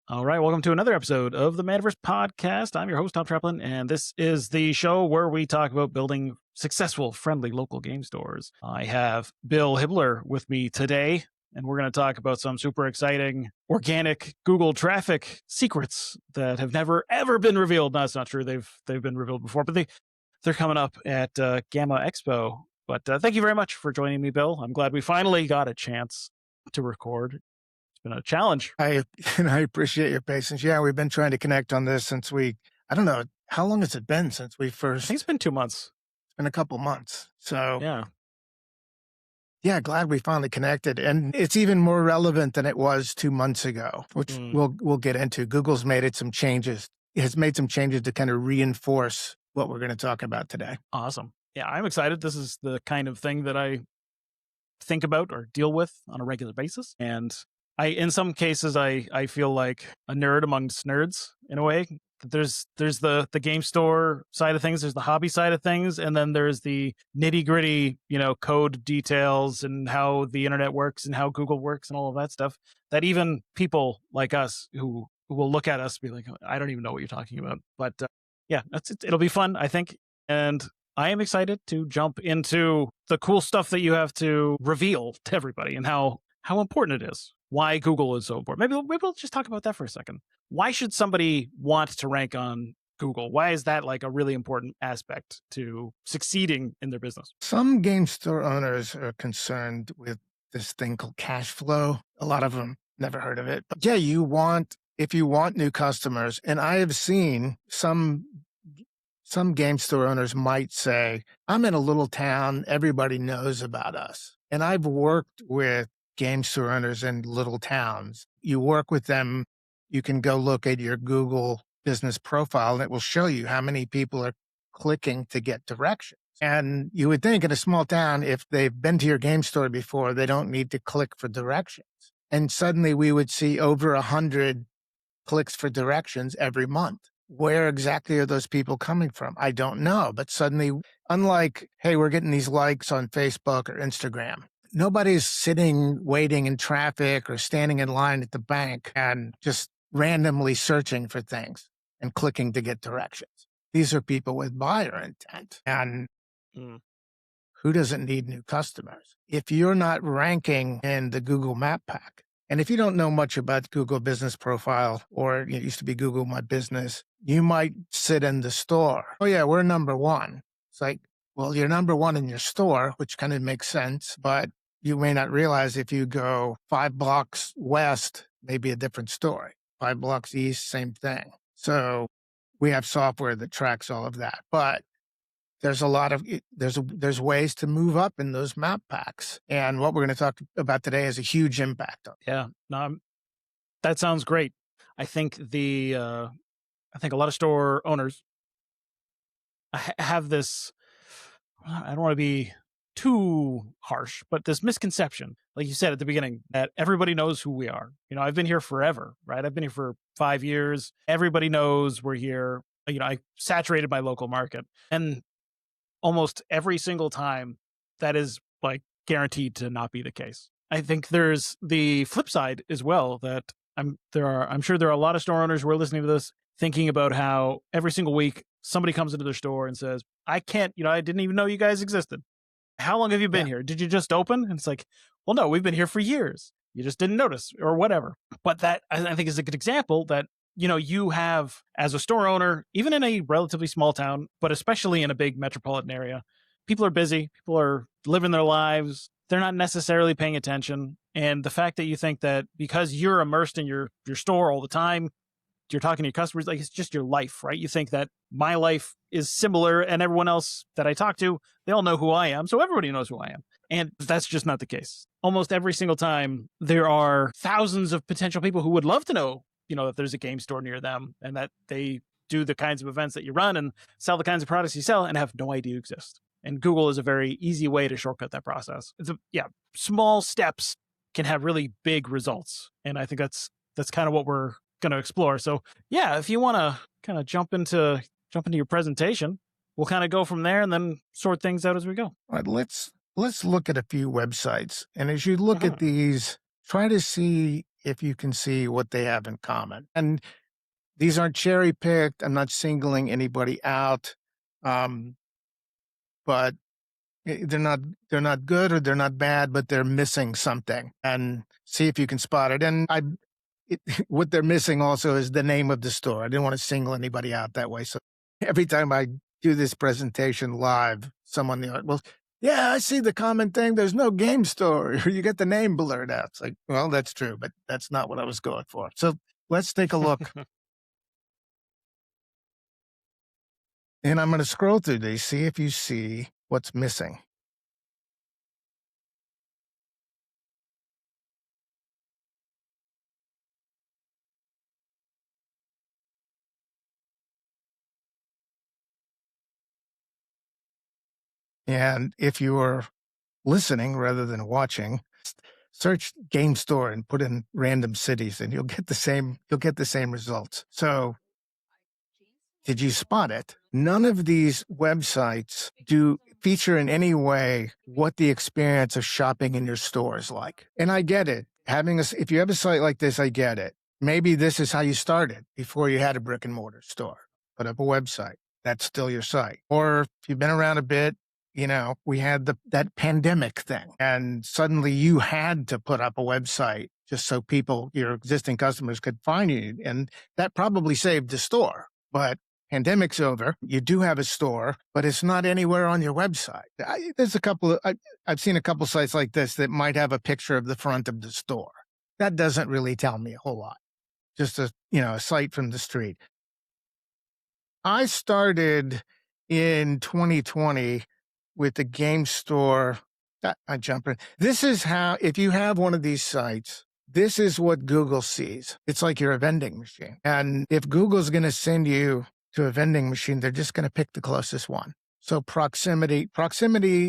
All right, welcome to another episode of the Manaverse podcast. I'm your host, Tom Treplin, and this is the show where we talk about building successful, friendly local game stores. I have Bill Hibbler with me today, and we're going to talk about some super exciting organic Google traffic secrets that have never ever been revealed. No, that's not true. They've been revealed before, but they're coming up at Gamma Expo. But thank you very much for joining me, Bill. I'm glad we finally got a chance to record. Been a challenge. I appreciate your patience. Yeah, we've been trying to connect on this since I don't know, how long has it been since we I first? think it's been 2 months. It's been a couple months. So Yeah. glad we finally connected. And it's even more relevant than it was 2 months ago, which we'll get into. Google's made some changes. It has made some changes to kind of reinforce what we're going to talk about today. Awesome. Yeah, I'm excited. This is the kind of thing that I think about or deal with on a regular basis. And in some cases, I feel like a nerd amongst nerds in a way. There's the game store side of things, there's the hobby side of things, and then there's the nitty gritty, code details and how the internet works and how Google works and all of that stuff. That even people like us who will look at us and be like, I don't even know what you're talking about. But yeah, it'll be fun, I think, and I am excited to jump into the cool stuff that you have to reveal to everybody and how important it is. Why Google is so important. Maybe we'll just talk about that for a second. Why should somebody want to rank on Google? Why is that like a really important aspect to succeeding in their business? Some game store owners are concerned with this thing called cash flow. A lot of them never heard of it. But yeah, if you want new customers, and I have seen some game store owners might say, I'm in a little town, everybody knows about us. And I've worked with game store owners in little towns. You work with them, you can go look at your Google business profile and it will show you how many people are clicking to get directions. And you would think in a small town, if they've been to your game store before, they don't need to click for directions. And suddenly we would see over 100 clicks for directions every month. Where exactly are those people coming from? I don't know. But suddenly, unlike, hey, we're getting these likes on Facebook or Instagram, nobody's sitting, waiting in traffic or standing in line at the bank and just randomly searching for things and clicking to get directions. These are people with buyer intent. And who doesn't need new customers? If you're not ranking in the Google Map Pack, and if you don't know much about Google Business Profile, or it used to be Google My Business, you might sit in the store. Oh yeah, we're number one. It's like, well, you're number one in your store, which kind of makes sense, but you may not realize if you go 5 blocks west, maybe a different story. 5 blocks east, same thing. So we have software that tracks all of that, but there's there's ways to move up in those map packs. And what we're going to talk about today has a huge impact on it. Yeah, no, that sounds great. I think a lot of store owners have this, I don't want to be too harsh, but this misconception, like you said at the beginning, that everybody knows who we are. I've been here forever, right? I've been here for 5 years. Everybody knows we're here. I saturated my local market. And almost every single time that is like guaranteed to not be the case. I think there's the flip side as well, that I'm sure there are a lot of store owners who are listening to this thinking about how every single week somebody comes into their store and says, I didn't even know you guys existed. How long have you been here? Did you just open? And it's like, well, no, we've been here for years. You just didn't notice or whatever. But that, I think, is a good example that, you have as a store owner, even in a relatively small town, but especially in a big metropolitan area, people are busy. People are living their lives. They're not necessarily paying attention. And the fact that you think that because you're immersed in your store all the time, you're talking to your customers, like it's just your life, right? You think that my life is similar and everyone else that I talk to, they all know who I am. So everybody knows who I am. And that's just not the case. Almost every single time, there are thousands of potential people who would love to know, that there's a game store near them and that they do the kinds of events that you run and sell the kinds of products you sell and have no idea you exist. And Google is a very easy way to shortcut that process. Small steps can have really big results. And I think that's kind of what we're going to explore. So yeah, if you want to kind of jump into your presentation, we'll kind of go from there and then sort things out as we go. All right, let's look at a few websites. And as you look at these, try to see if you can see what they have in common. And these aren't cherry picked. I'm not singling anybody out, um, but they're not good or they're not bad, but they're missing something. And see if you can spot it. And what they're missing also is the name of the store. I didn't want to single anybody out that way. So every time I do this presentation live, someone in the well, yeah, I see the common thing. There's no game store. You get the name blurred out. It's like, well, that's true, but that's not what I was going for. So let's take a look. And I'm going to scroll through these, see if you see what's missing. And if you are listening rather than watching, search game store and put in random cities and you'll get the same results. So did you spot it? None of these websites do feature in any way what the experience of shopping in your store is like. And I get it. If you have a site like this, I get it. Maybe this is how you started before you had a brick and mortar store. Put up a website. That's still your site. Or if you've been around a bit, we had that pandemic thing and suddenly you had to put up a website just so your existing customers could find you. And that probably saved the store. But pandemic's over. You do have a store, but it's not anywhere on your website. I've seen a couple sites like this that might have a picture of the front of the store. That doesn't really tell me a whole lot. Just a site from the street. I started in 2020 with the game store. I jump in. This is how, if you have one of these sites, this is what Google sees. It's like you're a vending machine. And if Google's going to send you to a vending machine, they're just going to pick the closest one. So proximity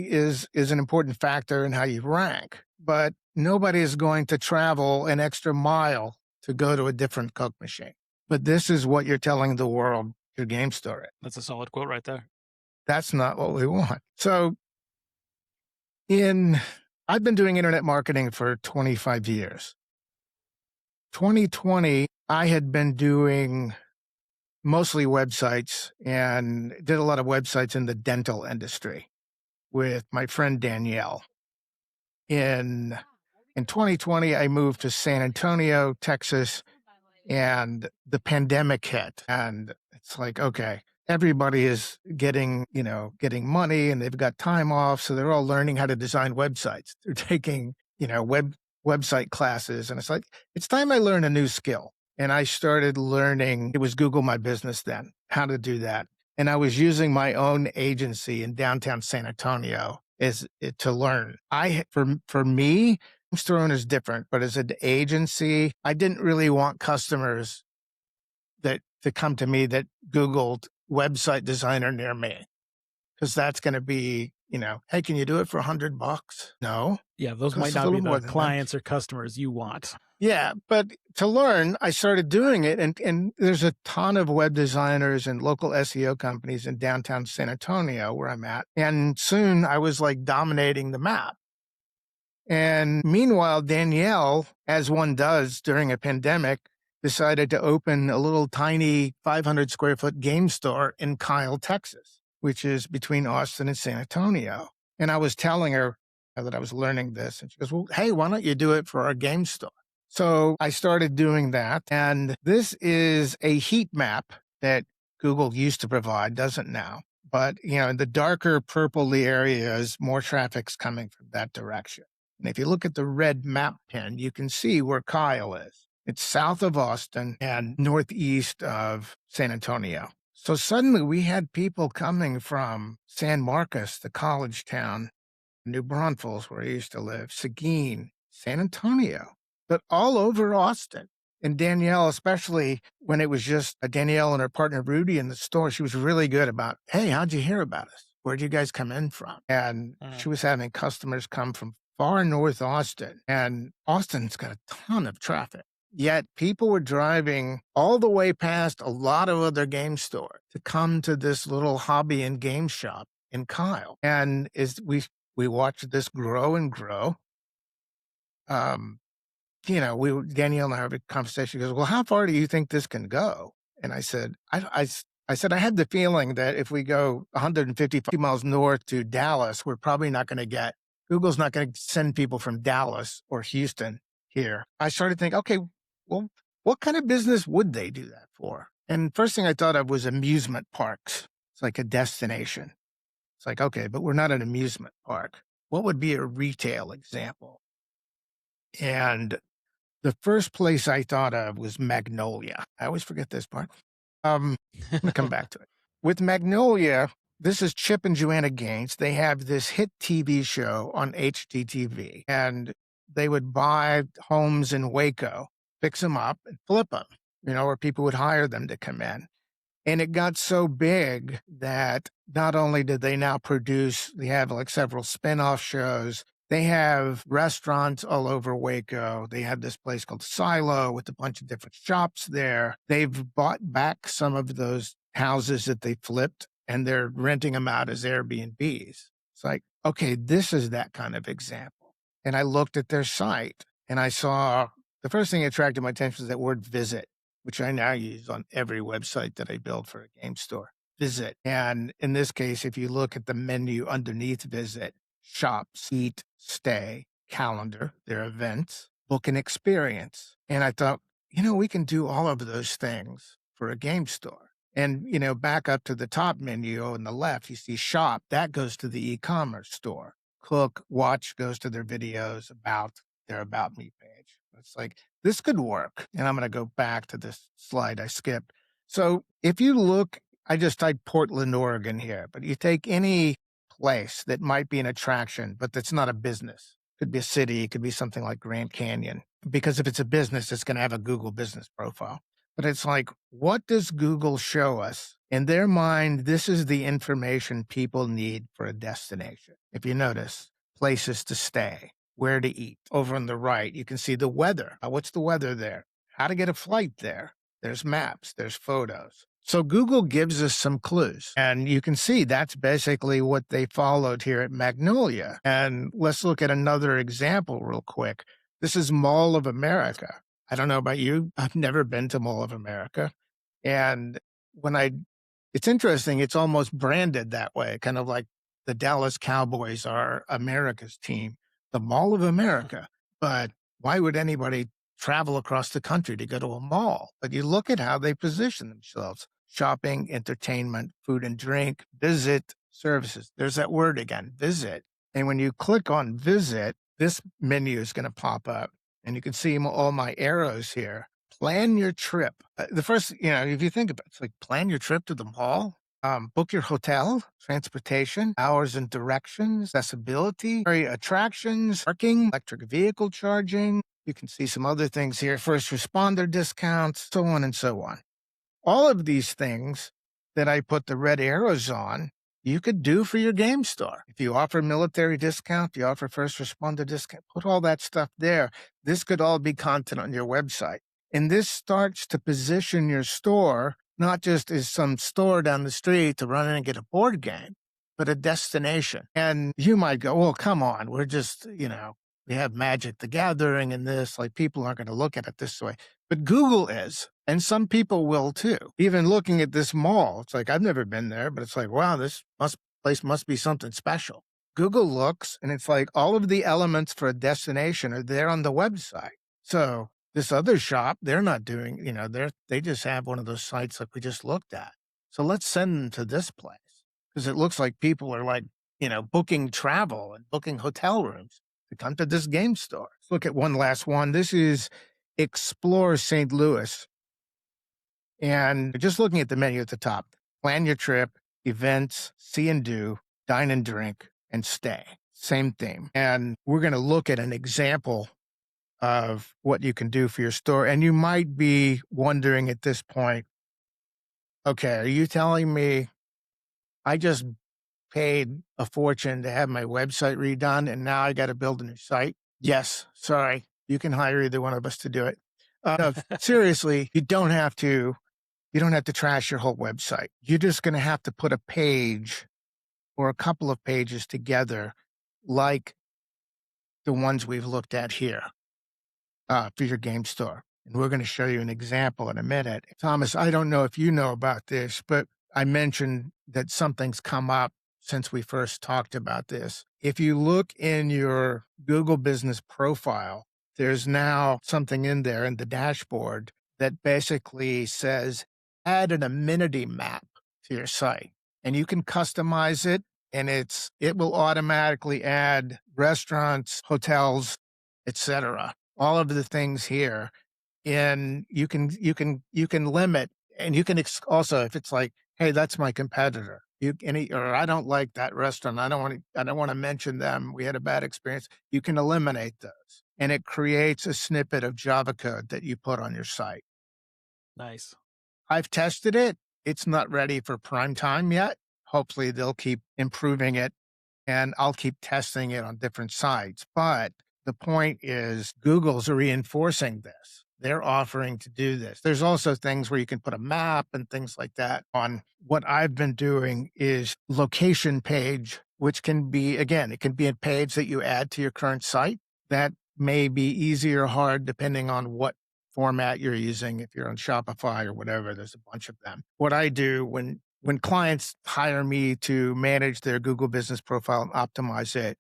is an important factor in how you rank, but nobody is going to travel an extra mile to go to a different Coke machine. But this is what you're telling the world your game store is. That's a solid quote right there. That's not what we want. So I've been doing internet marketing for 25 years. 2020, I had been doing mostly websites and did a lot of websites in the dental industry with my friend Danielle. In 2020, I moved to San Antonio, Texas, and the pandemic hit. And it's like, okay, everybody is getting money and they've got time off. So they're all learning how to design websites. They're taking, website classes. And it's like, it's time I learn a new skill. And I started learning, it was Google My Business then, how to do that. And I was using my own agency in downtown San Antonio to learn. For me, store owner is different, but as an agency, I didn't really want customers to come to me that Googled website designer near me. Because that's going to be, hey, can you do it for $100? No. Yeah, those might not be the clients or customers you want. Yeah, but to learn, I started doing it, and there's a ton of web designers and local SEO companies in downtown San Antonio where I'm at, and soon I was like dominating the map. And meanwhile, Danielle, as one does during a pandemic, decided to open a little tiny 500 square foot game store in Kyle, Texas, which is between Austin and San Antonio. And I was telling her that I was learning this, and she goes, well, hey, why don't you do it for our game store? So I started doing that. And this is a heat map that Google used to provide, doesn't now. But, in the darker purpley areas, more traffic's coming from that direction. And if you look at the red map pin, you can see where Kyle is. It's south of Austin and northeast of San Antonio. So suddenly we had people coming from San Marcos, the college town, New Braunfels, where I used to live, Seguin, San Antonio, but all over Austin. And Danielle, especially when it was just Danielle and her partner Rudy in the store, she was really good about, hey, how'd you hear about us? Where'd you guys come in from? And she was having customers come from far north Austin. And Austin's got a ton of traffic. Yet people were driving all the way past a lot of other game stores to come to this little hobby and game shop in Kyle. And we watched this grow and grow. Danielle and I have a conversation. She goes, "Well, how far do you think this can go?" And I said, "I had the feeling that if we go 150 miles north to Dallas, we're probably not gonna get Google's not gonna send people from Dallas or Houston here." I started thinking, "Okay, well, what kind of business would they do that for?" And first thing I thought of was amusement parks. It's like a destination. It's like, okay, but we're not an amusement park. What would be a retail example? And the first place I thought of was Magnolia. I always forget this part. I'm gonna come back to it. With Magnolia, this is Chip and Joanna Gaines. They have this hit TV show on HGTV, and they would buy homes in Waco, fix them up, and flip them, or people would hire them to come in. And it got so big that not only did they now produce, they have like several spin-off shows. They have restaurants all over Waco. They have this place called Silo with a bunch of different shops there. They've bought back some of those houses that they flipped and they're renting them out as Airbnbs. It's like, okay, this is that kind of example. And I looked at their site and I saw the first thing that attracted my attention was that word visit, which I now use on every website that I build for a game store. Visit. And in this case, if you look at the menu underneath visit, shop, eat, stay, calendar, their events, book an experience. And I thought, we can do all of those things for a game store. And, back up to the top menu on the left, you see shop, that goes to the e-commerce store. Cook, watch goes to their videos about their About Me page. It's like, this could work. And I'm going to go back to this slide I skipped. So if you look, I just typed Portland, Oregon here, but you take any place that might be an attraction, but that's not a business. Could be a city, it could be something like Grand Canyon. Because if it's a business, it's going to have a Google business profile. But it's like, what does Google show us? In their mind, this is the information people need for a destination. If you notice, places to stay, where to eat. Over on the right, you can see the weather. What's the weather there? How to get a flight there. There's maps, there's photos. So Google gives us some clues, and you can see that's basically what they followed here at Magnolia. And let's look at another example real quick. This is Mall of America. I don't know about you. I've never been to Mall of America. And it's interesting. It's almost branded that way, kind of like the Dallas Cowboys are America's team, the Mall of America. But why would anybody travel across the country to go to a mall? But you look at how they position themselves: shopping, entertainment, food and drink, visit, services. There's that word again, visit. And when you click on visit, this menu is going to pop up and you can see all my arrows here. Plan your trip. The first, if you think about it, it's like plan your trip to the mall, book your hotel, transportation, hours and directions, accessibility, attractions, parking, electric vehicle charging. You can see some other things here, first responder discounts, so on and so on. All of these things that I put the red arrows on, you could do for your game store. If you offer military discount, you offer first responder discount, put all that stuff there. This could all be content on your website. And this starts to position your store, not just as some store down the street to run in and get a board game, but a destination. And you might go, well, come on, we're just, we have Magic the Gathering and this, like people aren't going to look at it this way. But Google is, and some people will too. Even looking at this mall, it's like, I've never been there, but it's like, wow, this place must be something special. Google looks, and it's like all of the elements for a destination are there on the website. So this other shop, they're not doing, they just have one of those sites like we just looked at. So let's send them to this place because it looks like people are like, booking travel and booking hotel rooms to come to this game store. Let's look at one last one. This is Explore St. Louis. And just looking at the menu at the top, plan your trip, events, see and do, dine and drink, and stay. Same theme. And we're going to look at an example of what you can do for your store. And you might be wondering at this point, okay, are you telling me I just paid a fortune to have my website redone and now I got to build a new site? Yes. Sorry. You can hire either one of us to do it. No, seriously, you don't have to trash your whole website. You're just going to have to put a page or a couple of pages together like the ones we've looked at here. for your game store. And we're going to show you an example in a minute. Thomas, I don't know if you know about this, but I mentioned that something's come up since we first talked about this. If you look in your Google business profile, there's now something in there in the dashboard that basically says add an amenity map to your site. And you can customize it, and it will automatically add restaurants, hotels, etc. All of the things here. And you can limit, and you can also, if it's like, hey, that's my competitor. Or I don't like that restaurant. I don't want to mention them. We had a bad experience. You can eliminate those, and it creates a snippet of Java code that you put on your site. Nice. I've tested it. It's not ready for prime time yet. Hopefully they'll keep improving it, and I'll keep testing it on different sites. But the point is Google's reinforcing this. They're offering to do this. There's also things where you can put a map and things like that on. What I've been doing is location page, which can be, again, it can be a page that you add to your current site. That may be easy or hard depending on what format you're using. If you're on Shopify or whatever, there's a bunch of them. What I do when clients hire me to manage their Google business profile and optimize it,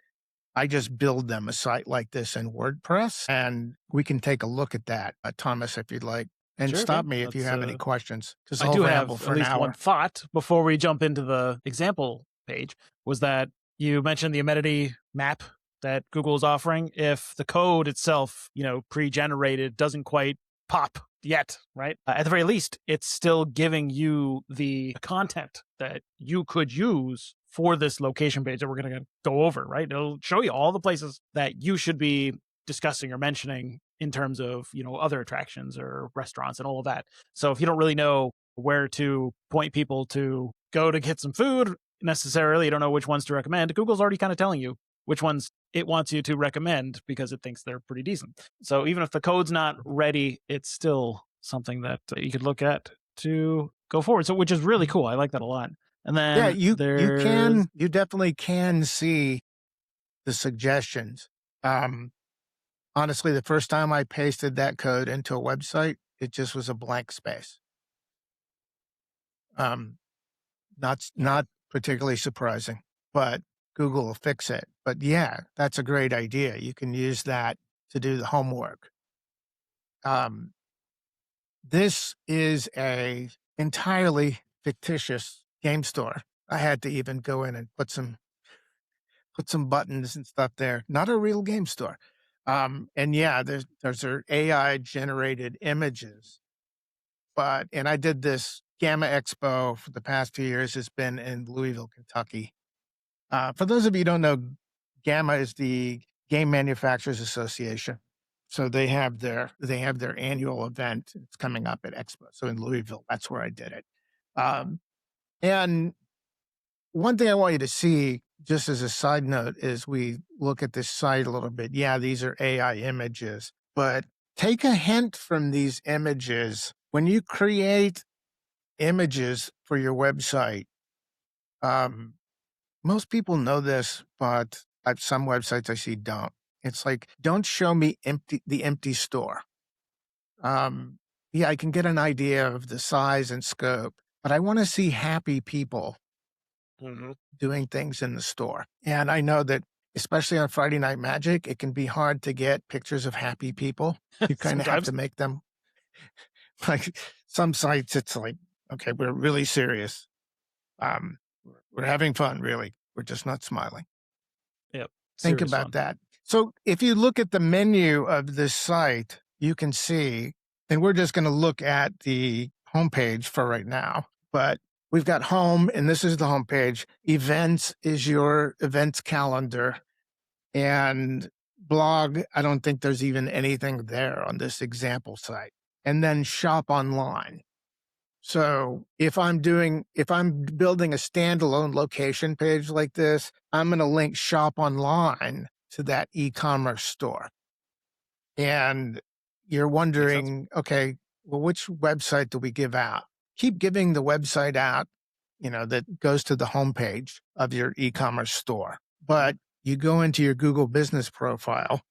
I just build them a site like this in WordPress, and we can take a look at that, Thomas, if you'd like, and Sure stop thing. me if you have any questions, because I I'll do ramble have for at an least one hour. thought before we jump into the example page, was that you mentioned the amenity map that Google is offering. If the code itself, pre-generated doesn't quite pop yet, right? At the very least, it's still giving you the content that you could use for this location page that we're going to go over, right? It'll show you all the places that you should be discussing or mentioning in terms of, other attractions or restaurants and all of that. So if you don't really know where to point people to go to get some food necessarily, you don't know which ones to recommend, Google's already kind of telling you which ones it wants you to recommend because it thinks they're pretty decent. So even if the code's not ready, it's still something that you could look at to go forward. So, which is really cool. I like that a lot. And Yeah, then you definitely can see the suggestions. Honestly, the first time I pasted that code into a website, it just was a blank space. Not particularly surprising, but Google will fix it. But yeah, that's a great idea. You can use that to do the homework. This is a entirely fictitious game store. I had to even go in and put some buttons and stuff there. Not a real game store. And yeah, there's our AI generated images. And I did this Gamma Expo for the past few years. Has been in Louisville, Kentucky. For those of you who don't know, Gamma is the Game Manufacturers Association. So they have their annual event. It's coming up at Expo. So in Louisville, that's where I did it. And one thing I want you to see, just as a side note, is we look at this site a little bit. Yeah, these are AI images, but take a hint from these images. When you create images for your website, most people know this, but some websites I see don't. It's like, don't show me the empty store. Yeah, I can get an idea of the size and scope, but I want to see happy people doing things in the store. And I know that, especially on Friday Night Magic, it can be hard to get pictures of happy people. You kind of have to make them like some sites. It's like, okay, we're really serious. We're having fun, really. We're just not smiling. Yep. Think Serious about fun. that. So if you look at the menu of this site, you can see, and we're just going to look at the homepage for right now, but we've got home, and this is the homepage. Events is your events calendar, and blog, I don't think there's even anything there on this example site. And then shop online. So if I'm building a standalone location page like this, I'm going to link shop online to that e-commerce store. And you're wondering, okay, well, which website do we give out? Keep giving the website out, that goes to the homepage of your e-commerce store. But you go into your Google business profile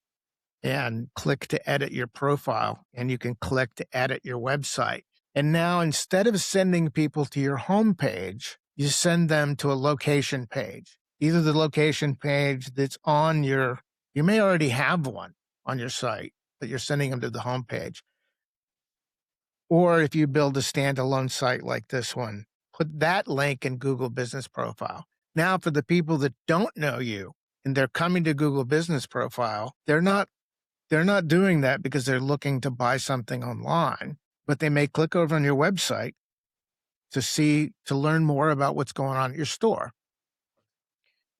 and click to edit your profile, and you can click to edit your website. And now instead of sending people to your homepage, you send them to a location page, either the location page that's on your, you may already have one on your site, but you're sending them to the homepage. Or if you build a standalone site like this one, put that link in Google Business Profile. Now, for the people that don't know you and they're coming to Google Business Profile, they're not doing that because they're looking to buy something online, but they may click over on your website to learn more about what's going on at your store.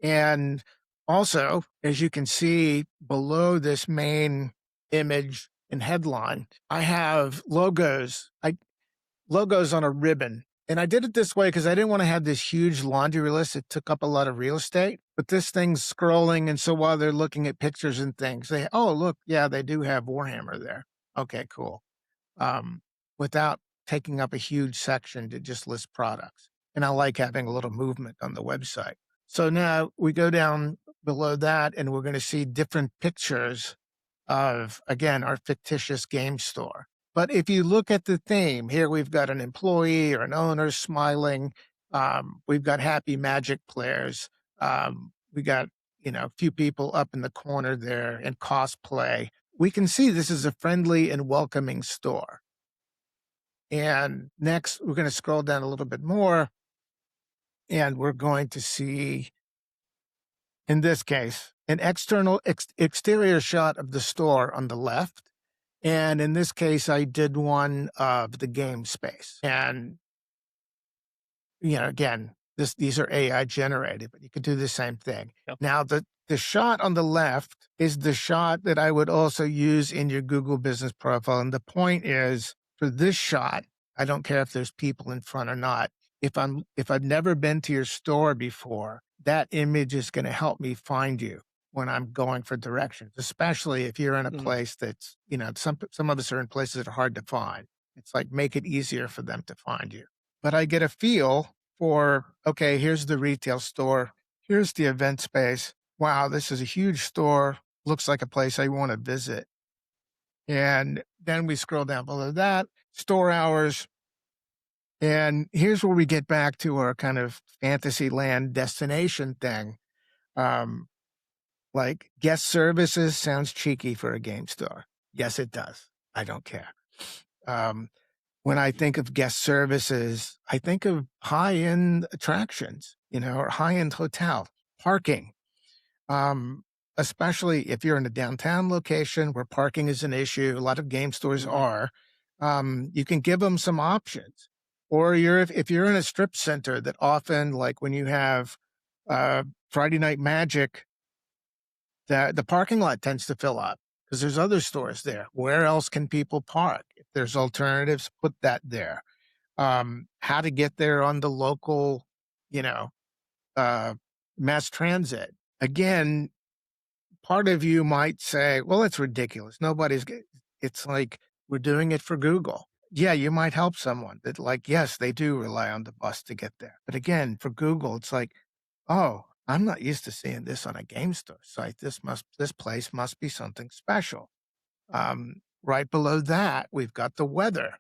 And also, as you can see below this main image and headline, I have logos on a ribbon. And I did it this way because I didn't want to have this huge laundry list. It took up a lot of real estate, but this thing's scrolling. And so while they're looking at pictures and things, oh, look, yeah, they do have Warhammer there. Okay, cool. Um, without taking up a huge section to just list products. And I like having a little movement on the website. So now we go down below that and we're going to see different pictures of, again, our fictitious game store. But if you look at the theme, here we've got an employee or an owner smiling. We've got happy Magic players. We got, a few people up in the corner there in cosplay. We can see this is a friendly and welcoming store. And next, we're going to scroll down a little bit more, and we're going to see, in this case, an exterior shot of the store on the left. And in this case, I did one of the game space. And, again, these are AI generated, but you could do the same thing. Yep. Now, the shot on the left is the shot that I would also use in your Google Business Profile. And the point is, for this shot, I don't care if there's people in front or not. If I've never been to your store before, that image is going to help me find you when I'm going for directions, especially if you're in a place that's, some of us are in places that are hard to find. It's like, make it easier for them to find you. But I get a feel for, okay, here's the retail store. Here's the event space. Wow, this is a huge store. Looks like a place I want to visit. And then we scroll down below that, store hours. And here's where we get back to our kind of fantasy land destination thing. Like guest services sounds cheeky for a game store. Yes, it does. I don't care. When I think of guest services, I think of high-end attractions, or high-end hotel, parking. Especially if you're in a downtown location where parking is an issue, a lot of game stores are, you can give them some options. Or if you're in a strip center that often, like when you have Friday Night Magic, the parking lot tends to fill up because there's other stores there. Where else can people park? If there's alternatives, put that there. How to get there on the local, mass transit. Again, part of you might say, well, it's ridiculous. It's like we're doing it for Google. Yeah, you might help someone that yes, they do rely on the bus to get there. But again, for Google, it's like, oh, I'm not used to seeing this on a game store site. This place must be something special. Right below that, we've got the weather.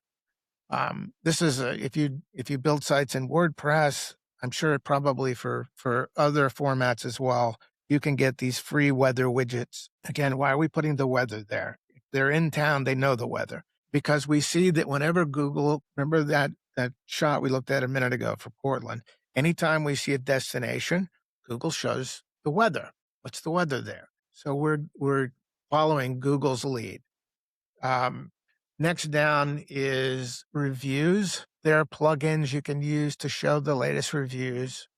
This is if you build sites in WordPress, I'm sure probably for other formats as well, you can get these free weather widgets. Again, why are we putting the weather there? If they're in town, they know the weather. Because we see that whenever Google, remember that shot we looked at a minute ago for Portland, anytime we see a destination, Google shows the weather. What's the weather there? So we're following Google's lead. Next down is reviews. There are plugins you can use to show the latest reviews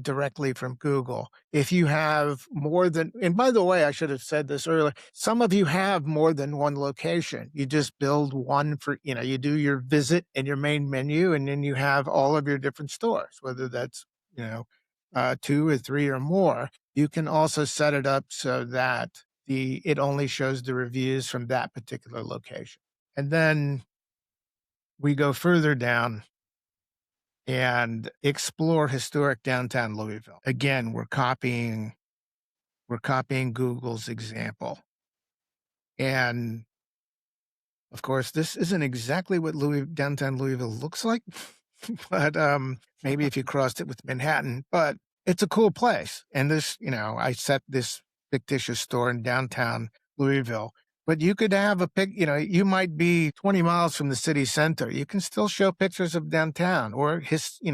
directly from Google. If you have and by the way, I should have said this earlier, some of you have more than one location. You just build one for, you do your visit and your main menu, and then you have all of your different stores, whether that's, 2 or 3 or more. You can also set it up so that it only shows the reviews from that particular location. And then we go further down and explore historic downtown Louisville. Again, we're copying Google's example. And of course, this isn't exactly what downtown Louisville looks like, but maybe if you crossed it with Manhattan, but it's a cool place. And this, I set this fictitious store in downtown Louisville, but you could have you might be 20 miles from the city center. You can still show pictures of downtown or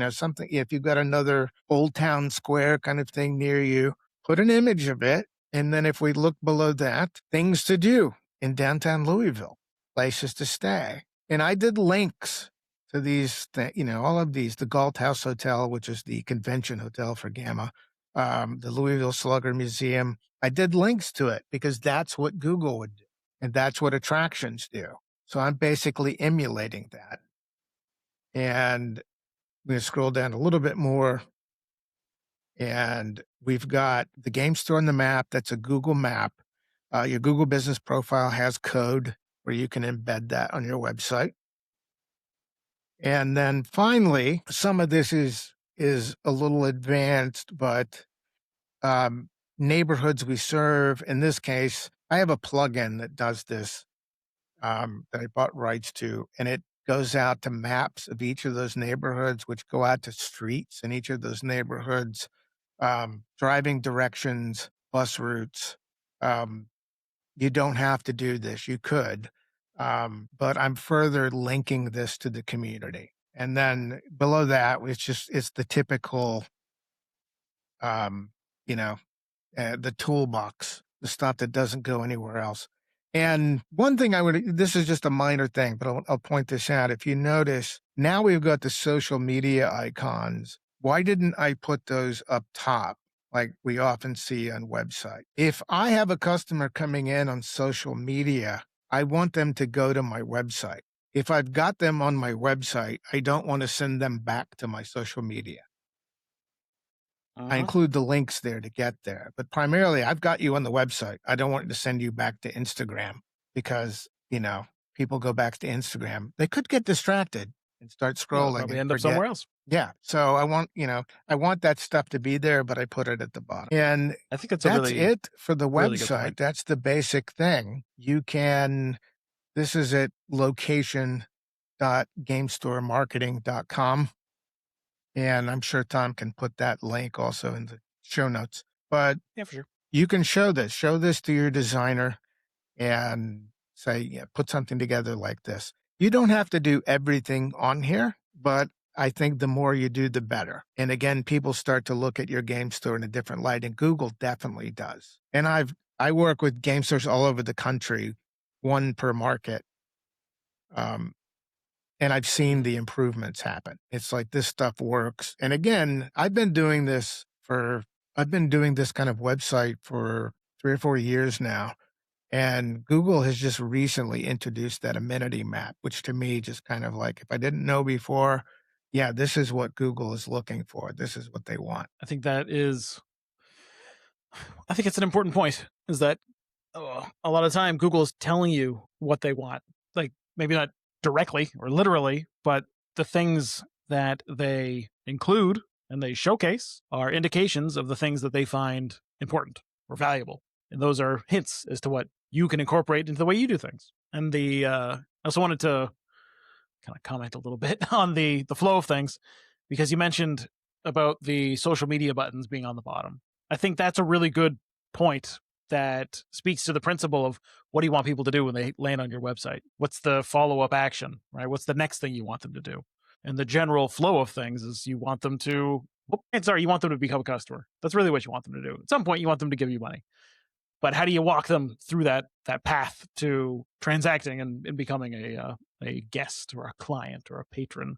something. If you've got another old town square kind of thing near you, put an image of it. And then if we look below that, things to do in downtown Louisville, places to stay. And I did links to these, all of these, the Galt House Hotel, which is the convention hotel for Gamma, the Louisville Slugger Museum. I did links to it because that's what Google would do. And that's what attractions do. So I'm basically emulating that. And I'm going to scroll down a little bit more. And we've got the game store on the map. That's a Google map. Your Google business profile has code where you can embed that on your website. And then finally, some of this is a little advanced, but neighborhoods we serve. In this case, I have a plugin that does this that I bought rights to, and it goes out to maps of each of those neighborhoods, which go out to streets in each of those neighborhoods, driving directions, bus routes. You don't have to do this. You could. But I'm further linking this to the community. And then below that, it's the typical, um, you know, the toolbox, the stuff that doesn't go anywhere else. And one thing this is just a minor thing, but I'll point this out. If you notice, now we've got the social media icons. Why didn't I put those up top like we often see on website? If I have a customer coming in on social media, I want them to go to my website. If I've got them on my website, I don't want to send them back to my social media. I Uh-huh. include the links there to get there, but primarily I've got you on the website. I don't want to send you back to Instagram because, people go back to Instagram. They could get distracted and start Yeah, they'll scrolling probably and end up forget. somewhere else. Yeah. So I want that stuff to be there, but I put it at the bottom. And I think that's a that's really, it for the really good website. point. That's the basic thing. This is at location.gamestoremarketing.com. And I'm sure Tom can put that link also in the show notes. But Yeah, for sure. you can show this to your designer and say, yeah, put something together like this. You don't have to do everything on here, but I think the more you do, the better. And again, people start to look at your game store in a different light, and Google definitely does. And I work with game stores all over the country, one per market. And I've seen Mhm. the improvements happen. It's like this stuff works. And again, I've been doing this kind of website for 3 or 4 years now. And Google has just recently introduced that amenity map, which to me just kind of like, if I didn't know before, yeah, this is what Google is looking for. This is what they want. I think I think it's an important point is that a lot of time Google is telling you what they want. Like maybe not directly or literally, but the things that they include and they showcase are indications of the things that they find important or valuable. And those are hints as to what you can incorporate into the way you do things. And I also wanted to kind of comment a little bit on the flow of things because you mentioned about the social media buttons being on the bottom. I think that's a really good point that speaks to the principle of what do you want people to do when they land on your website? What's the follow-up action, right? What's the next thing you want them to do? And the general flow of things is you want them to you want them to become a customer. That's really what you want them to do. At some point you want them to give you money. But how do you walk them through that path to transacting and becoming a guest or a client or a patron?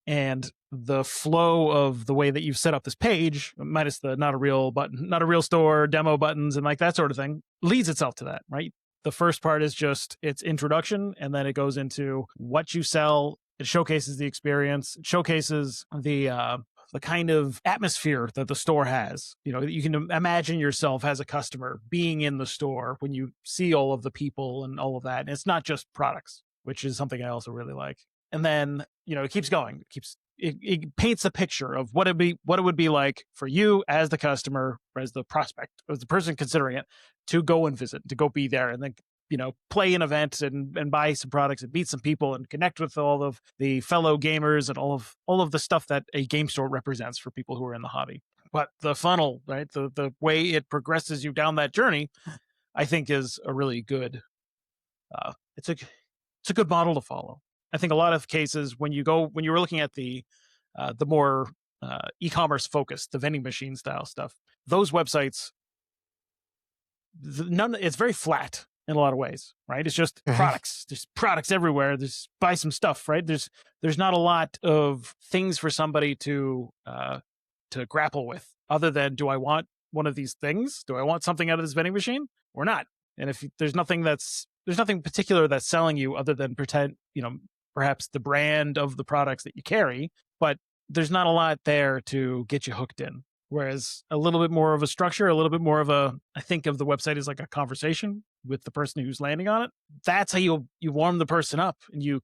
And the flow of the way that you've set up this page, minus the not a real button, not a real store, demo buttons, and like that sort of thing, leads itself to that, right? The first part is just its introduction, and then it goes into what you sell. It showcases the experience, it showcases the kind of atmosphere that the store has. You can imagine yourself as a customer being in the store when you see all of the people and all of that. And it's not just products, which is something I also really like. And then, it keeps going. It keeps it paints a picture of what it would be like for you as the customer, as the prospect, as the person considering it, to go and visit, to go be there, and then play an event and buy some products and meet some people and connect with all of the fellow gamers and all of the stuff that a game store represents for people who are in the hobby. But the funnel, right, the way it progresses you down that journey, I think is a really good it's a good model to follow. I think a lot of cases when you were looking at the more e-commerce focused, the vending machine style stuff, those websites, none, it's very flat in a lot of ways, right? It's just Mhm. products. There's products everywhere. There's buy some stuff, right? There's not a lot of things for somebody to grapple with, other than, do I want one of these things? Do I want something out of this vending machine or not? And if there's nothing particular that's selling you other than pretend, perhaps the brand of the products that you carry, but there's not a lot there to get you hooked in. Whereas a little bit more of a structure, a little bit more of I think of the website as like a conversation with the person who's landing on it. That's how you warm the person up, and you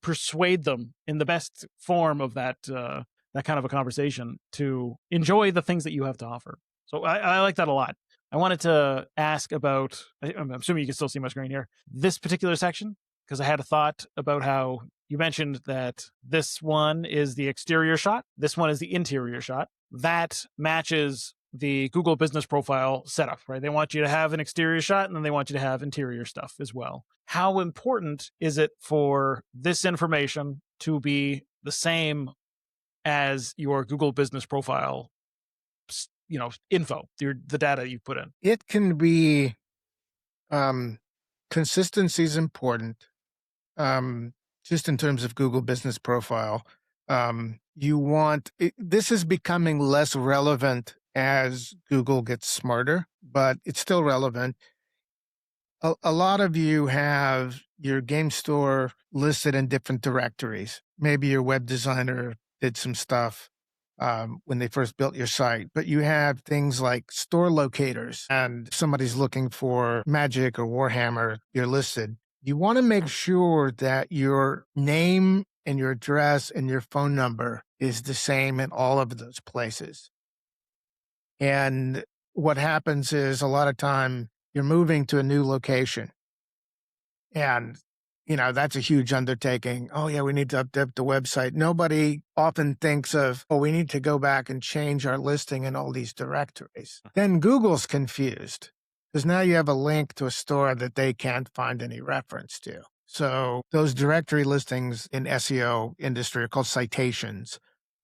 persuade them in the best form of that kind of a conversation to enjoy the things that you have to offer. So I like that a lot. I wanted to ask about, I'm assuming you can still see my screen here, this particular section, because I had a thought about how you mentioned that this one is the exterior shot, this one is the interior shot. That matches the Google business profile setup, right? They want you to have an exterior shot, and then they want you to have interior stuff as well. How important is it for this information to be the same as your Google business profile, info, the data you put in? It can be, um, consistency is important, um, just in terms of Google Business Profile. This is becoming less relevant as Google gets smarter, but it's still relevant. A lot of you have your game store listed in different directories. Maybe your web designer did some stuff when they first built your site, but you have things like store locators, and if somebody's looking for Magic or Warhammer, you're listed. You want to make sure that your name and your address and your phone number is the same in all of those places. And what happens is, a lot of time you're moving to a new location, and, that's a huge undertaking. Oh, yeah, we need to update the website. Nobody often thinks of, oh, we need to go back and change our listing in all these directories. Then Google's confused, because now you have a link to a store that they can't find any reference to. So those directory listings in SEO industry are called citations.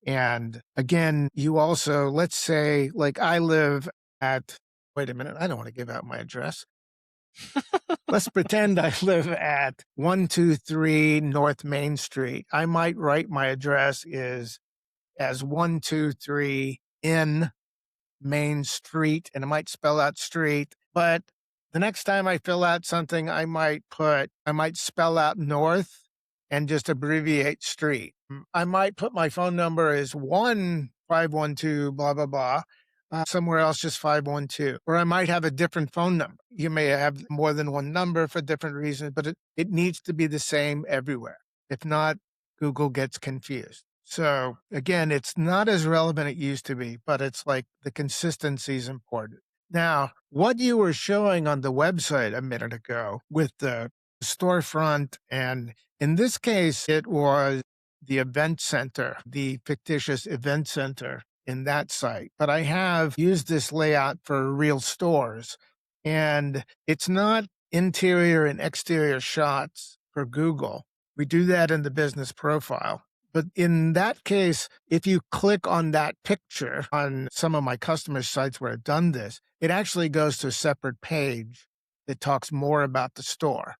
And again, you also, let's say, like I live at, wait a minute, I don't want to give out my address. Let's pretend I live at 123 North Main Street. I might write my address is as 123 in Main Street, and I might spell out street. But the next time I fill out something, I might spell out north and just abbreviate street. I might put my phone number as 1512, blah, blah, blah. Somewhere else, just 512. Or I might have a different phone number. You may have more than one number for different reasons, but it needs to be the same everywhere. If not, Google gets confused. So again, it's not as relevant it used to be, but it's like the consistency is important. Now, what you were showing on the website a minute ago with the storefront, and in this case, it was the event center, the fictitious event center in that site. But I have used this layout for real stores, and it's not interior and exterior shots for Google. We do that in the business profile. But in that case, if you click on that picture on some of my customer sites where I've done this, it actually goes to a separate page that talks more about the store,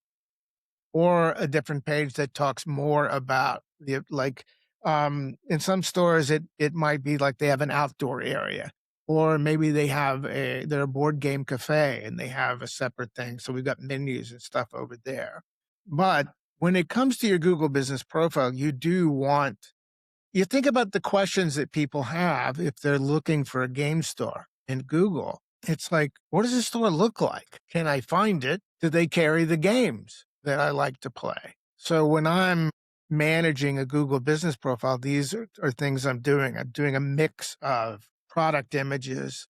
or a different page that talks more about in some stores, it might be like they have an outdoor area, or maybe they're a board game cafe and they have a separate thing. So we've got menus and stuff over there. But when it comes to your Google business profile, you think about the questions that people have if they're looking for a game store in Google. It's like, what does the store look like? Can I find it? Do they carry the games that I like to play? So when I'm managing a Google business profile, these are things I'm doing. I'm doing a mix of product images.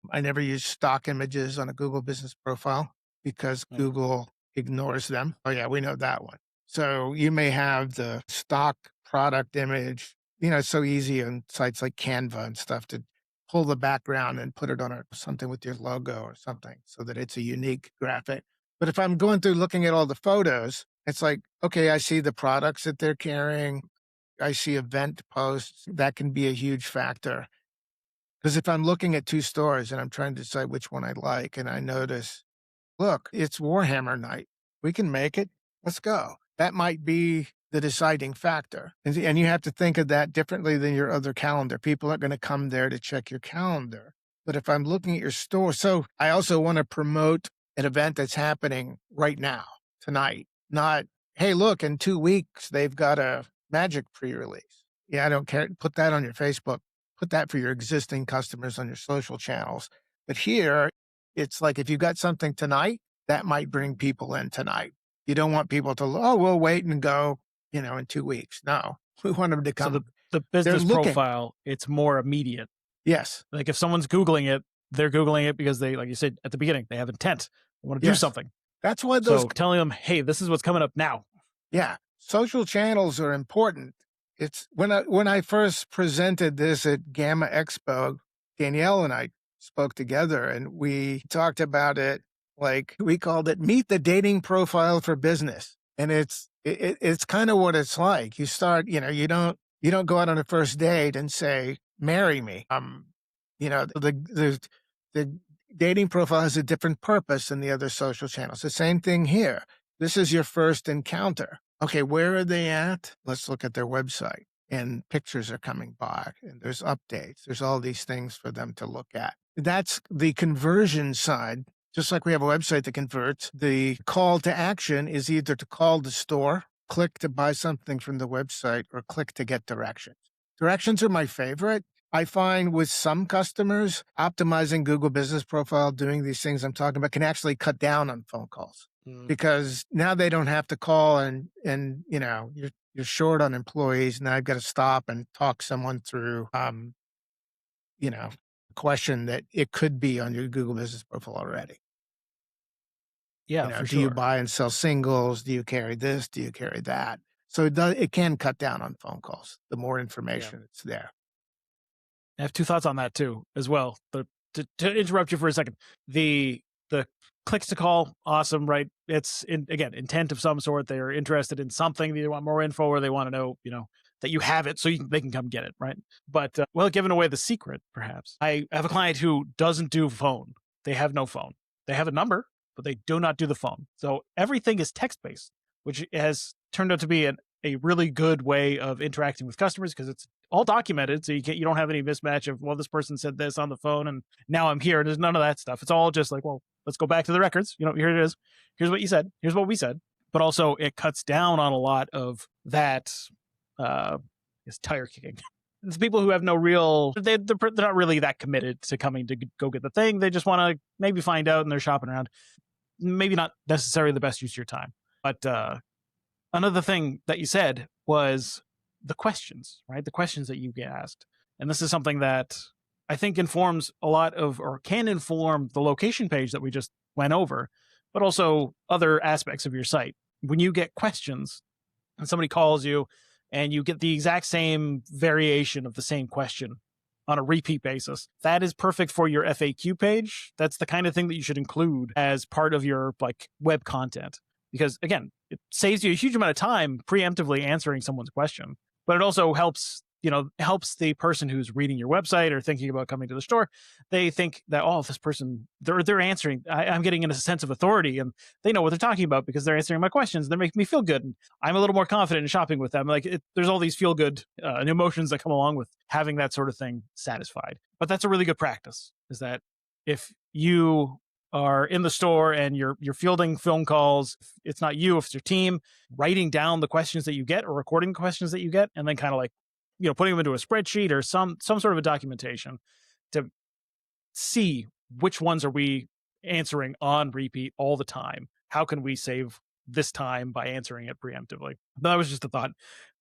I never use stock images on a Google business profile because Yeah. Google ignores them. Oh, yeah, we know that one. So you may have the stock product image. It's so easy on sites like Canva and stuff to pull the background and put it on something with your logo or something so that it's a unique graphic. But if I'm going through looking at all the photos, it's like, okay, I see the products that they're carrying. I see event posts. That can be a huge factor. Because if I'm looking at 2 stores and I'm trying to decide which one I like, and I notice, look, it's Warhammer night. We can make it. Let's go. That might be the deciding factor. And you have to think of that differently than your other calendar. People aren't going to come there to check your calendar. But if I'm looking at your store, so I also want to promote an event that's happening right now, tonight, not, hey, look, in 2 weeks, they've got a Magic pre-release. Yeah, I don't care. Put that on your Facebook. Put that for your existing customers on your social channels. But here, it's like if you got something tonight, that might bring people in tonight. You don't want people to, oh, we'll wait and go, in 2 weeks. No, we want them to So come. the They're business looking. profile, it's more immediate. Yes. Like if someone's Googling it, they're Googling it because they, like you said at the beginning, they have intent. They want to do Yes. something. That's why those, So telling them, hey, this is what's coming up now. yeah, social channels are important. It's when I first presented this at Gamma Expo, Danielle and I spoke together and we talked about it like we called it meet the dating profile for business. And it's kind of what it's like. You start, you don't go out on a first date and say, marry me. The dating profile has a different purpose than the other social channels. The same thing here. This is your first encounter. Okay, where are they at? Let's look at their website. And pictures are coming by, and there's updates. There's all these things for them to look at. That's the conversion side. Just like we have a website that converts, the call to action is either to call the store, click to buy something from the website, or click to get directions. Directions are my favorite. I find with some customers, optimizing Google Business Profile, doing these things I'm talking about can actually cut down on phone calls because now they don't have to call and you're short on employees. Now I've got to stop and talk someone through, a question that it could be on your Google Business Profile already. Yeah, for Do you sure. buy and sell singles? Do you carry this? Do you carry that? So it can cut down on phone calls. The more Yeah. information that's there. I have 2 thoughts on that too, as well. To interrupt you for a second, the clicks to call, awesome, right? It's again intent of some sort. They are interested in something. They want more info, or they want to know, that you have it, so they can come get it, right? But well, giving away the secret, perhaps. I have a client who doesn't do phone. They have no phone. They have a number, but they do not do the phone. So everything is text based, which has turned out to be a really good way of interacting with customers because it's all documented. So you don't have any mismatch of, well, this person said this on the phone and now I'm here. There's none of that stuff. It's all just like, well, let's go back to the records. Here it is. Here's what you said. Here's what we said. But also it cuts down on a lot of that, is tire kicking. It's people who have no real, they're not really that committed to coming to go get the thing. They just want to maybe find out and they're shopping around. Maybe not necessarily the best use of your time. But another thing that you said was the questions, right? The questions that you get asked. And this is something that I think informs a lot of, or can inform the location page that we just went over, but also other aspects of your site. When you get questions and somebody calls you and you get the exact same variation of the same question on a repeat basis, that is perfect for your FAQ page. That's the kind of thing that you should include as part of your web content. Because again, it saves you a huge amount of time preemptively answering someone's question, but it also helps the person who's reading your website or thinking about coming to the store. They think that, oh, this person, they're answering, I'm getting in a sense of authority and they know what they're talking about because they're answering my questions. They're making me feel good. And I'm a little more confident in shopping with them. There's all these feel good emotions that come along with having that sort of thing satisfied. But that's a really good practice, is that if you are in the store and you're fielding phone calls, it's not you, if it's your team, writing down the questions that you get or recording the questions that you get, and then kind of putting them into a spreadsheet or some sort of a documentation to see which ones are we answering on repeat all the time. How can we save this time by answering it preemptively? That was just a thought.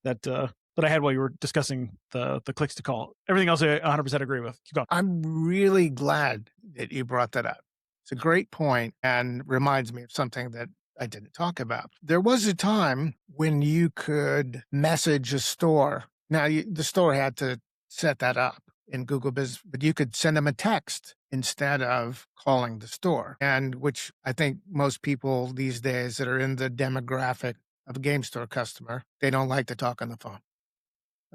that I had while you were discussing the clicks to call. Everything else I 100% agree with. Keep going. I'm really glad that you brought that up. It's a great point and reminds me of something that I didn't talk about. There was a time when you could message a store. Now, the store had to set that up in Google Business, but you could send them a text instead of calling the store. And which I think most people these days that are in the demographic of a game store customer, they don't like to talk on the phone.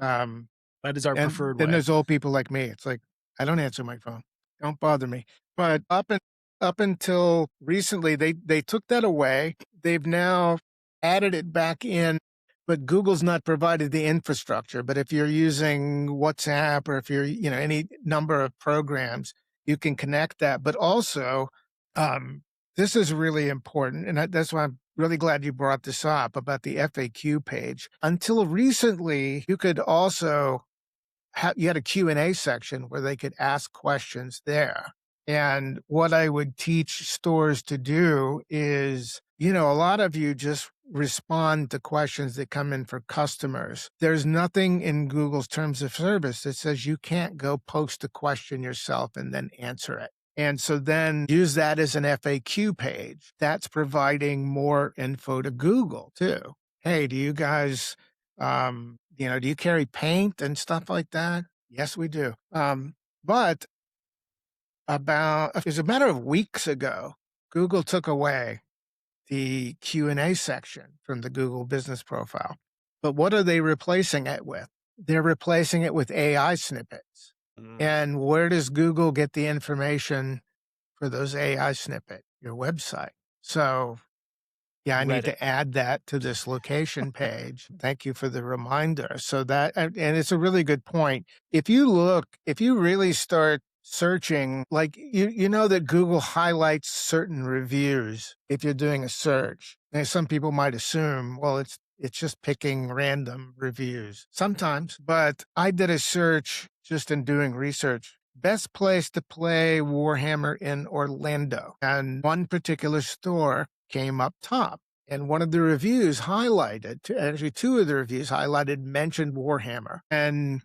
Um, That is our and preferred then way. there's old people like me. It's like, I don't answer my phone. Don't bother me. But up until recently, they took that away. They've now added it back in, but Google's not provided the infrastructure. But if you're using WhatsApp or if you're, any number of programs, you can connect that. But also, um, this is really important. And that's why I'm really glad you brought this up about the FAQ page. Until recently, you could also you had a Q&A section where they could ask questions there. And what I would teach stores to do is, a lot of you just respond to questions that come in for customers. There's nothing in Google's terms of service that says you can't go post a question yourself and then answer it. And so then use that as an FAQ page. That's providing more info to Google too. Hey, do you guys do you carry paint and stuff like that? Yes, we do. But it was a matter of weeks ago, Google took away the Q&A section from the Google business profile. But what are they replacing it with? They're replacing it with AI snippets. And where does Google get the information for those AI snippet? Your website. So yeah, I need Reddit. to add that to this location page. Thank you for the reminder. So and it's a really good point. If you really start searching, like you know that Google highlights certain reviews if you're doing a search. And some people might assume, well, it's just picking random reviews sometimes, but I did a search just in doing research. Best place to play Warhammer in Orlando. And one particular store came up top. And one of the reviews actually two of the reviews mentioned Warhammer. And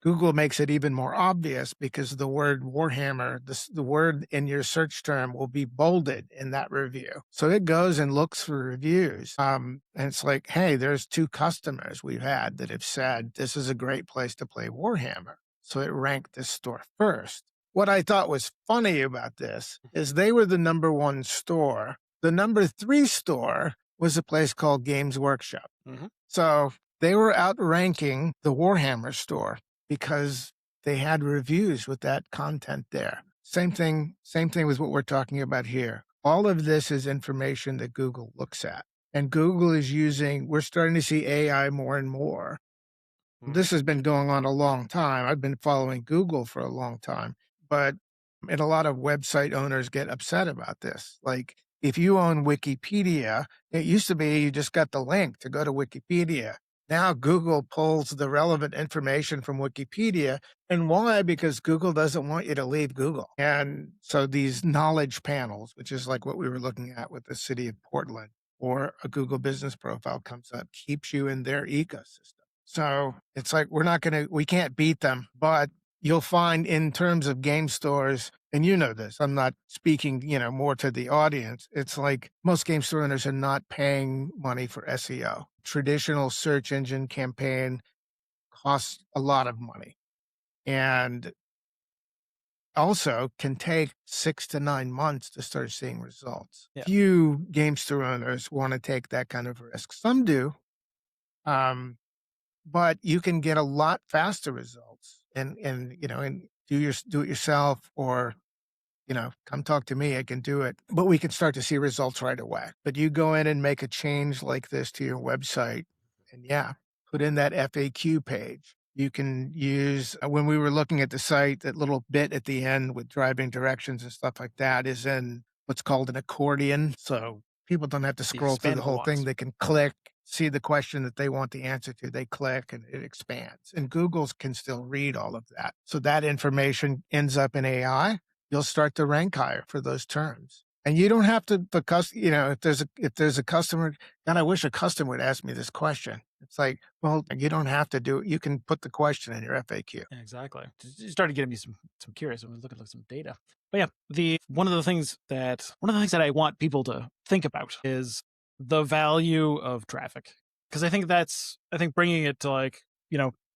Google makes it even more obvious because the word Warhammer, the word in your search term will be bolded in that review. So it goes and looks for reviews. And it's like, hey, there's two customers we've had that have said this is a great place to play Warhammer. So it ranked this store first. What I thought was funny about this is they were the number one store. The number 3 store was a place called Games Workshop. So they were outranking the Warhammer store because they had reviews with that content there. Same thing with what we're talking about here. All of this is information that Google looks at. And Google is we're starting to see AI more and more. This has been going on a long time. I've been following Google for a long time, and a lot of website owners get upset about this. Like if you own Wikipedia, it used to be you just got the link to go to Wikipedia. Now Google pulls the relevant information from Wikipedia. And why? Because Google doesn't want you to leave Google. And so these knowledge panels, which is like what we were looking at with the city of Portland, or a Google business profile comes up, keeps you in their ecosystem. So it's like, we can't beat them, but you'll find in terms of game stores, and you know this, I'm not speaking, more to the audience. It's like most game store owners are not paying money for SEO. Traditional search engine campaign costs a lot of money and also can take 6 to 9 months to start seeing results. Yeah. Few game store owners want to take that kind of risk. Some do. But you can get a lot faster results and do it yourself or, come talk to me. I can do it, but we can start to see results right away. But you go in and make a change like this to your website and put in that FAQ page. You can use, when we were looking at the site, that little bit at the end with driving directions and stuff like that is in what's called an accordion. So people don't have to scroll through the expandable whole thing. ones. They can click, see the question that they want the answer to. They click and it expands. And Google's can still read all of that. So that information ends up in AI. You'll start to rank higher for those terms. And you don't have to, because, if there's a customer, God, I wish a customer would ask me this question. It's like, well, you don't have to do it. You can put the question in your FAQ. Yeah, exactly. You started getting me some curious. I'm looking at some data. But yeah, the one of the things that I want people to think about is the value of traffic. Because I think bringing it to like,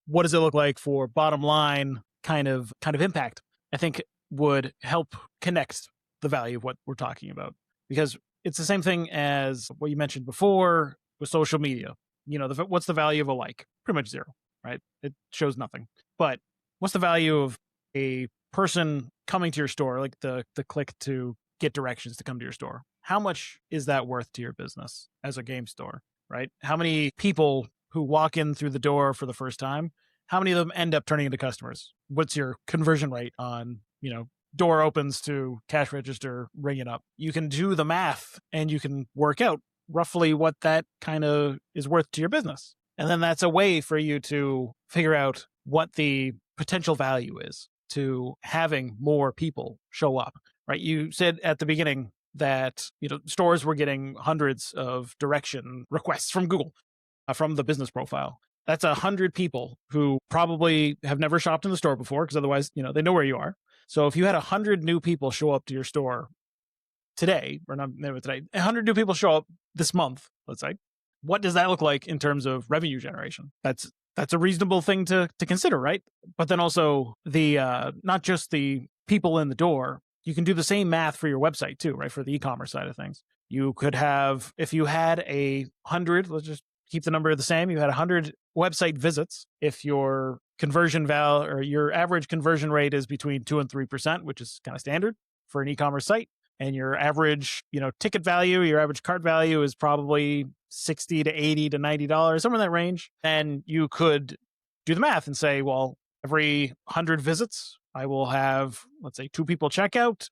what does it look like for bottom line kind of impact, I think would help connect the value of what we're talking about. Because it's the same thing as what you mentioned before with social media. What's the value of a like? Pretty much zero, right? It shows nothing. But what's the value of a person coming to your store, like the click to get directions to come to your store? How much is that worth to your business as a game store, right? How many people who walk in through the door for the first time, how many of them end up turning into customers? What's your conversion rate on, door opens to cash register ringing up? You can do the math and you can work out roughly what that kind of is worth to your business. And then that's a way for you to figure out what the potential value is to having more people show up, right? You said at the beginning that, stores were getting hundreds of direction requests from Google, from the business profile. That's 100 people who probably have never shopped in the store before, because otherwise, they know where you are. So if you had 100 new people show up to your store today, or not maybe today, 100 new people show up this month, let's say, what does that look like in terms of revenue generation? That's a reasonable thing to consider, right? But then also the not just the people in the door, you can do the same math for your website too, right? For the e-commerce side of things, you could have, if you had 100, let's just keep the number the same, you had 100 website visits. If your conversion or your average conversion rate is between 2 and 3%, which is kind of standard for an e-commerce site, and your average, ticket value, your average cart value is probably $60 to $80 to $90, somewhere in that range, then you could do the math and say, well, every 100 visits, I will have, let's say, 2 people check out.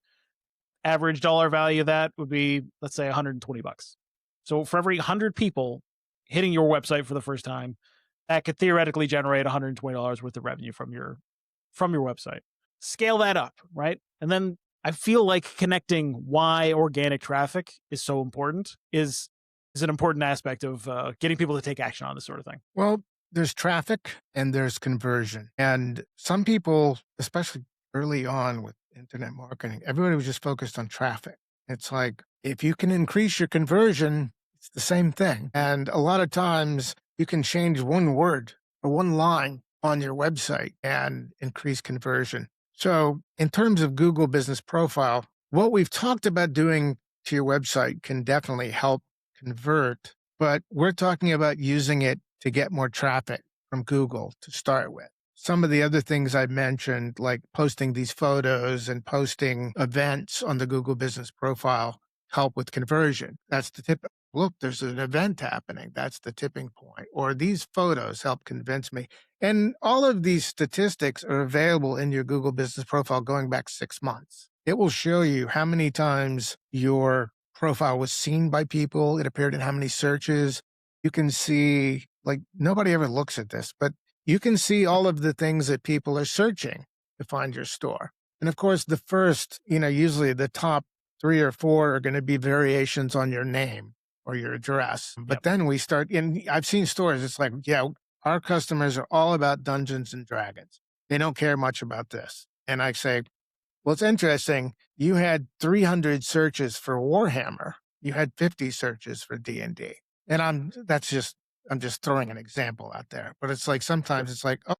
Average dollar value of that would be, let's say, $120. So for every 100 people hitting your website for the first time, that could theoretically generate $120 worth of revenue from your website. Scale that up, right? And then I feel like connecting why organic traffic is so important is an important aspect of getting people to take action on this sort of thing. Well, there's traffic and there's conversion. And some people, especially early on with internet marketing, everybody was just focused on traffic. It's like, if you can increase your conversion, it's the same thing. And a lot of times you can change one word or one line on your website and increase conversion. So in terms of Google Business Profile, what we've talked about doing to your website can definitely help convert, but we're talking about using it to get more traffic from Google to start with. Some of the other things I mentioned, like posting these photos and posting events on the Google Business Profile, help with conversion. That's the tip. Look, there's an event happening. That's the tipping point. Or these photos help convince me. And all of these statistics are available in your Google Business Profile going back 6 months. It will show you how many times your profile was seen by people. It appeared in how many searches. You can see, like, nobody ever looks at this, but you can see all of the things that people are searching to find your store. And of course, the first, usually the top 3 or 4 are going to be variations on your name or your address. But then we start, and I've seen stores, it's like, yeah, our customers are all about Dungeons and Dragons. They don't care much about this. And I say, well, it's interesting. You had 300 searches for Warhammer. You had 50 searches for D&D. And I'm just throwing an example out there. But it's like, sometimes it's like, oh,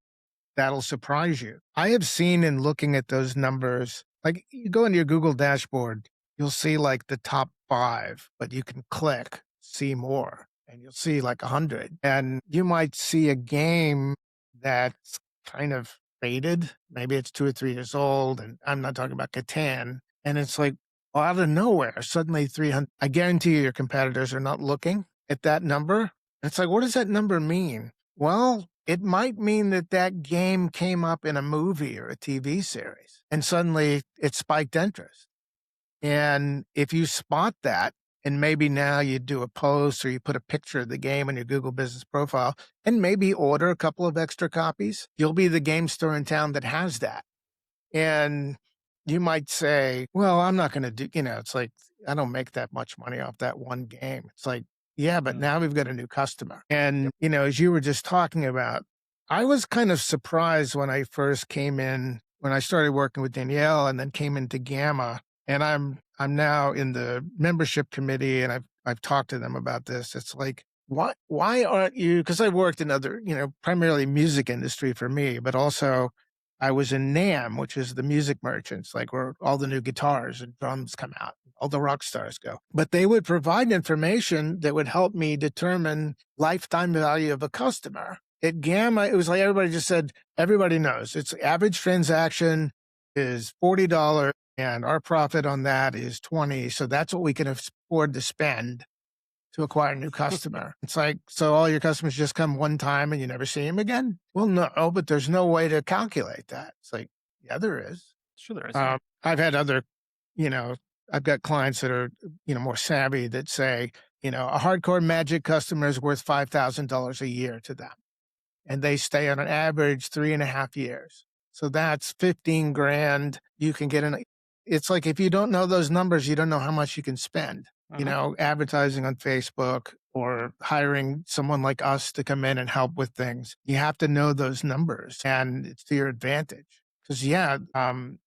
that'll surprise you. I have seen, in looking at those numbers, like, you go into your Google dashboard, you'll see like the top 5, but you can click see more and you'll see like 100. And you might see a game that's kind of faded. Maybe it's 2 or 3 years old, and I'm not talking about Catan. And it's like, well, out of nowhere, suddenly 300. I guarantee you your competitors are not looking at that number. It's like, what does that number mean? Well, it might mean that that game came up in a movie or a TV series, and suddenly it spiked interest. And if you spot that, and maybe now you do a post or you put a picture of the game on your Google Business Profile and maybe order a couple of extra copies, you'll be the game store in town that has that. And you might say, well, I'm not going to do, it's like, I don't make that much money off that one game. It's like, yeah, but Mm, now we've got a new customer. yep. And, as you were just talking about, I was kind of surprised when I first came in, when I started working with Danielle and then came into Gamma. And I'm now in the membership committee and I've talked to them about this. It's like, why aren't you, because I worked in other, primarily music industry for me, but also I was in NAM, which is the music merchants, like where all the new guitars and drums come out, all the rock stars go. But they would provide information that would help me determine lifetime value of a customer. At Gamma, it was like everybody just said, everybody knows it's average transaction is $40 and our profit on that is 20. So that's what we can afford to spend to acquire a new customer. It's like, so all your customers just come one time and you never see them again? Well, no, but there's no way to calculate that. It's like, yeah, there is. Sure, there is. Yeah. I've had other, you know, I've got clients that are, more savvy that say, a hardcore Magic customer is worth $5,000 a year to them. And they stay on an average 3.5 years. So that's 15 grand. You can get it's like, if you don't know those numbers, you don't know how much you can spend, Uh-huh. advertising on Facebook or hiring someone like us to come in and help with things. You have to know those numbers and it's to your advantage. Because, yeah,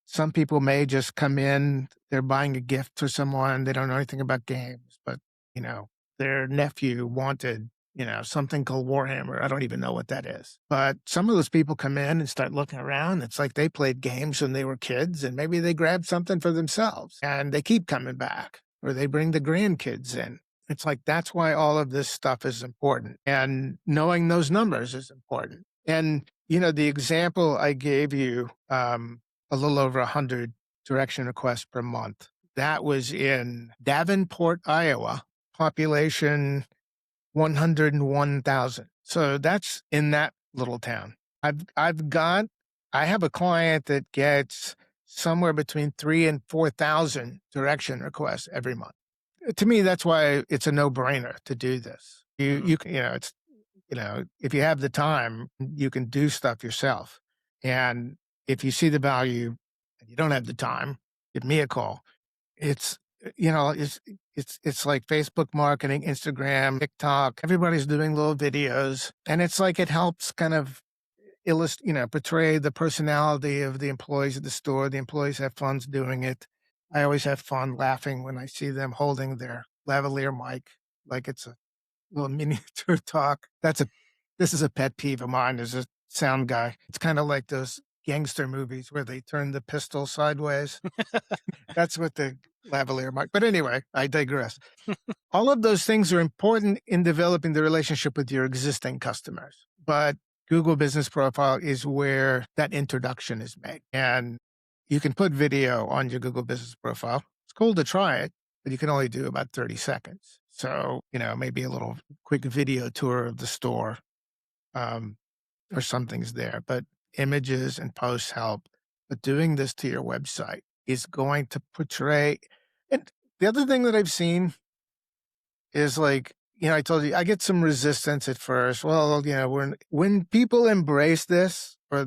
some people may just come in, they're buying a gift for someone, they don't know anything about games, but, their nephew wanted something called Warhammer. I don't even know what that is. But some of those people come in and start looking around. It's like they played games when they were kids and maybe they grabbed something for themselves and they keep coming back or they bring the grandkids in. It's like that's why all of this stuff is important. And knowing those numbers is important. And, the example I gave you, a little over 100 direction requests per month, that was in Davenport, Iowa, population 101,000. So that's in that little town. I have a client that gets somewhere between 3 and 4,000 direction requests every month. To me, that's why it's a no-brainer to do this. Mhm. It's, if you have the time, you can do stuff yourself. And if you see the value and you don't have the time, give me a call. It's, it's like Facebook marketing, Instagram, TikTok. Everybody's doing little videos, and it's like it helps kind of portray the personality of the employees at the store. The employees have fun doing it. I always have fun laughing when I see them holding their lavalier mic like it's a little miniature talk. This is a pet peeve of mine as a sound guy. It's kind of like those gangster movies where they turn the pistol sideways. That's what the lavalier mic. But anyway, I digress. All of those things are important in developing the relationship with your existing customers. But Google Business Profile is where that introduction is made. And you can put video on your Google Business Profile. It's cool to try it, but you can only do about 30 seconds. So, maybe a little quick video tour of the store, or something's there. But images and posts help. But doing this to your website is going to portray. And the other thing that I've seen is like, I told you, I get some resistance at first. Well, when people embrace this or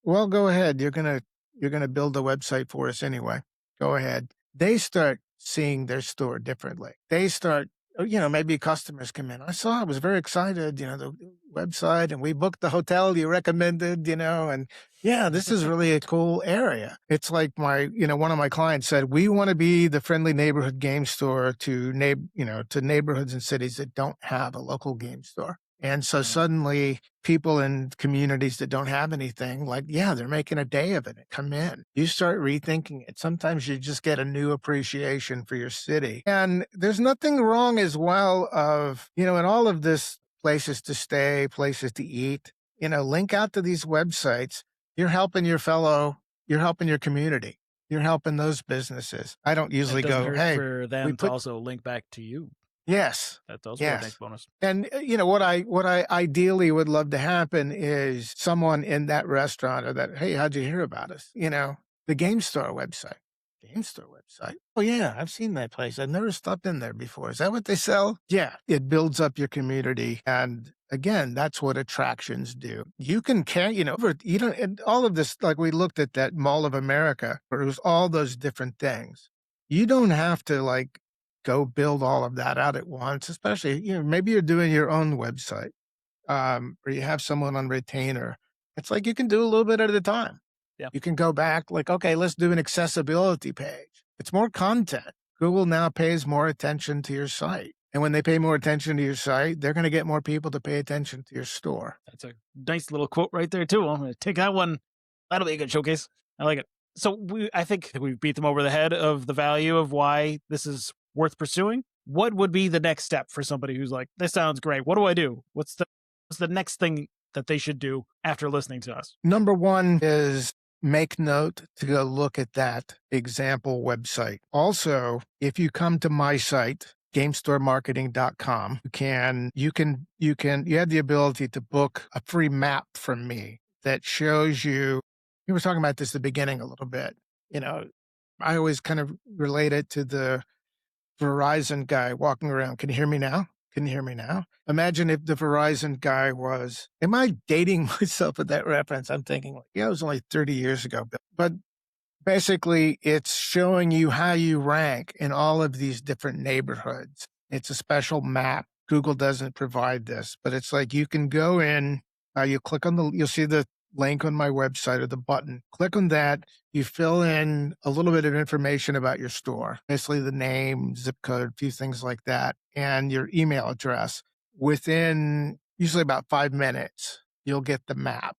well, go ahead. You're going to build a website for us anyway. Go ahead. They start seeing their store differently. They start, maybe customers come in. I was very excited, the website, and we booked the hotel you recommended, and yeah, this is really a cool area. It's like one of my clients said, we want to be the friendly neighborhood game store to neighborhoods and cities that don't have a local game store. And so Mm. suddenly people in communities that don't have anything, like, yeah, they're making a day of it. Come in. You start rethinking it. Sometimes you just get a new appreciation for your city. And there's nothing wrong as well of, in all of this places to stay, places to eat, link out to these websites. You're helping you're helping your community. You're helping those businesses. I don't It usually doesn't go, hurt hey, for we them to put, also link back to you. yes, That's also a nice yes. bonus. And what I ideally would love to happen is someone in that restaurant or that, hey, how'd you hear about us? The Game Store website. game store website. Oh, yeah, I've seen that place. I've never stopped in there before. Is that what they sell? Yeah, it builds up your community. And again, that's what attractions do. You can carry, you don't, and all of this, like we looked at that Mall of America, where it was all those different things. You don't have to like go build all of that out at once, especially, maybe you're doing your own website, or you have someone on retainer. It's like you can do a little bit at a time. Yeah, You can go back like, okay, let's do an accessibility page. It's more content. Google now pays more attention to your site. And when they pay more attention to your site, they're going to get more people to pay attention to your store. that's a nice little quote right there too. I'm going to take that one. That'll be a good showcase. I like it. So I think we beat them over the head of the value of why this is worth pursuing. What would be the next step for somebody who's like, this sounds great. What do I do? What's the next thing that they should do after listening to us? Number one is make note to go look at that example website. Also, if you come to my site, GameStoreMarketing.com, you have the ability to book a free map from me that shows you. We were talking about this at the beginning a little bit. You know, I always kind of relate it to the Verizon guy walking around. Can you hear me now? Can you hear me now? Imagine if the Verizon guy was, am I dating myself with that reference? I'm thinking, like, yeah, it was only 30 years ago. But basically, it's showing you how you rank in all of these different neighborhoods. It's a special map. Google doesn't provide this, but it's like you can go in, you click on you'll see the link on my website or the button. Click on that. You fill in a little bit of information about your store, basically the name, zip code, a few things like that, and your email address. Within usually about 5 minutes, you'll get the map.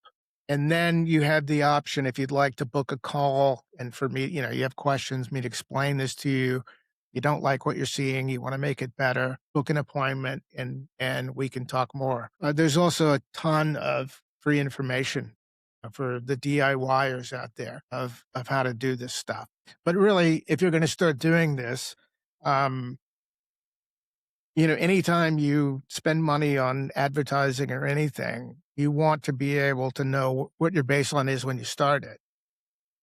And then you have the option if you'd like to book a call and for me, you have questions, me to explain this to you. You don't like what you're seeing, you want to make it better, book an appointment and we can talk more. There's also a ton of free information for the DIYers out there of how to do this stuff. But really, if you're going to start doing this, um, anytime you spend money on advertising or anything, you want to be able to know what your baseline is when you start it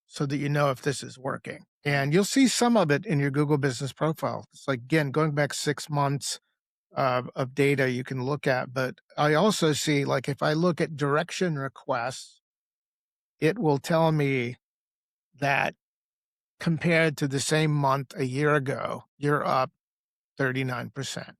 so that you know if this is working. And you'll see some of it in your Google Business Profile. It's like, again, going back 6 months of data you can look at. But I also see, like, if I look at direction requests, it will tell me that compared to the same month a year ago, you're up 39%.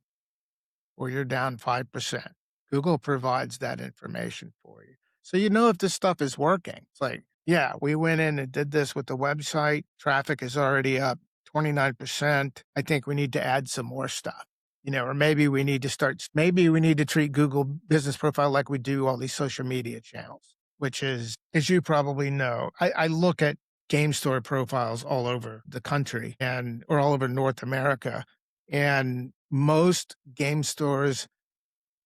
Or you're down 5%. Google provides that information for you. So you know if this stuff is working. It's like, yeah, we went in and did this with the website. Traffic is already up 29%. I think we need to add some more stuff. Or maybe we need to treat Google Business Profile like we do all these social media channels, which is, as you probably know, I look at game store profiles all over the country or all over North America. And most game stores,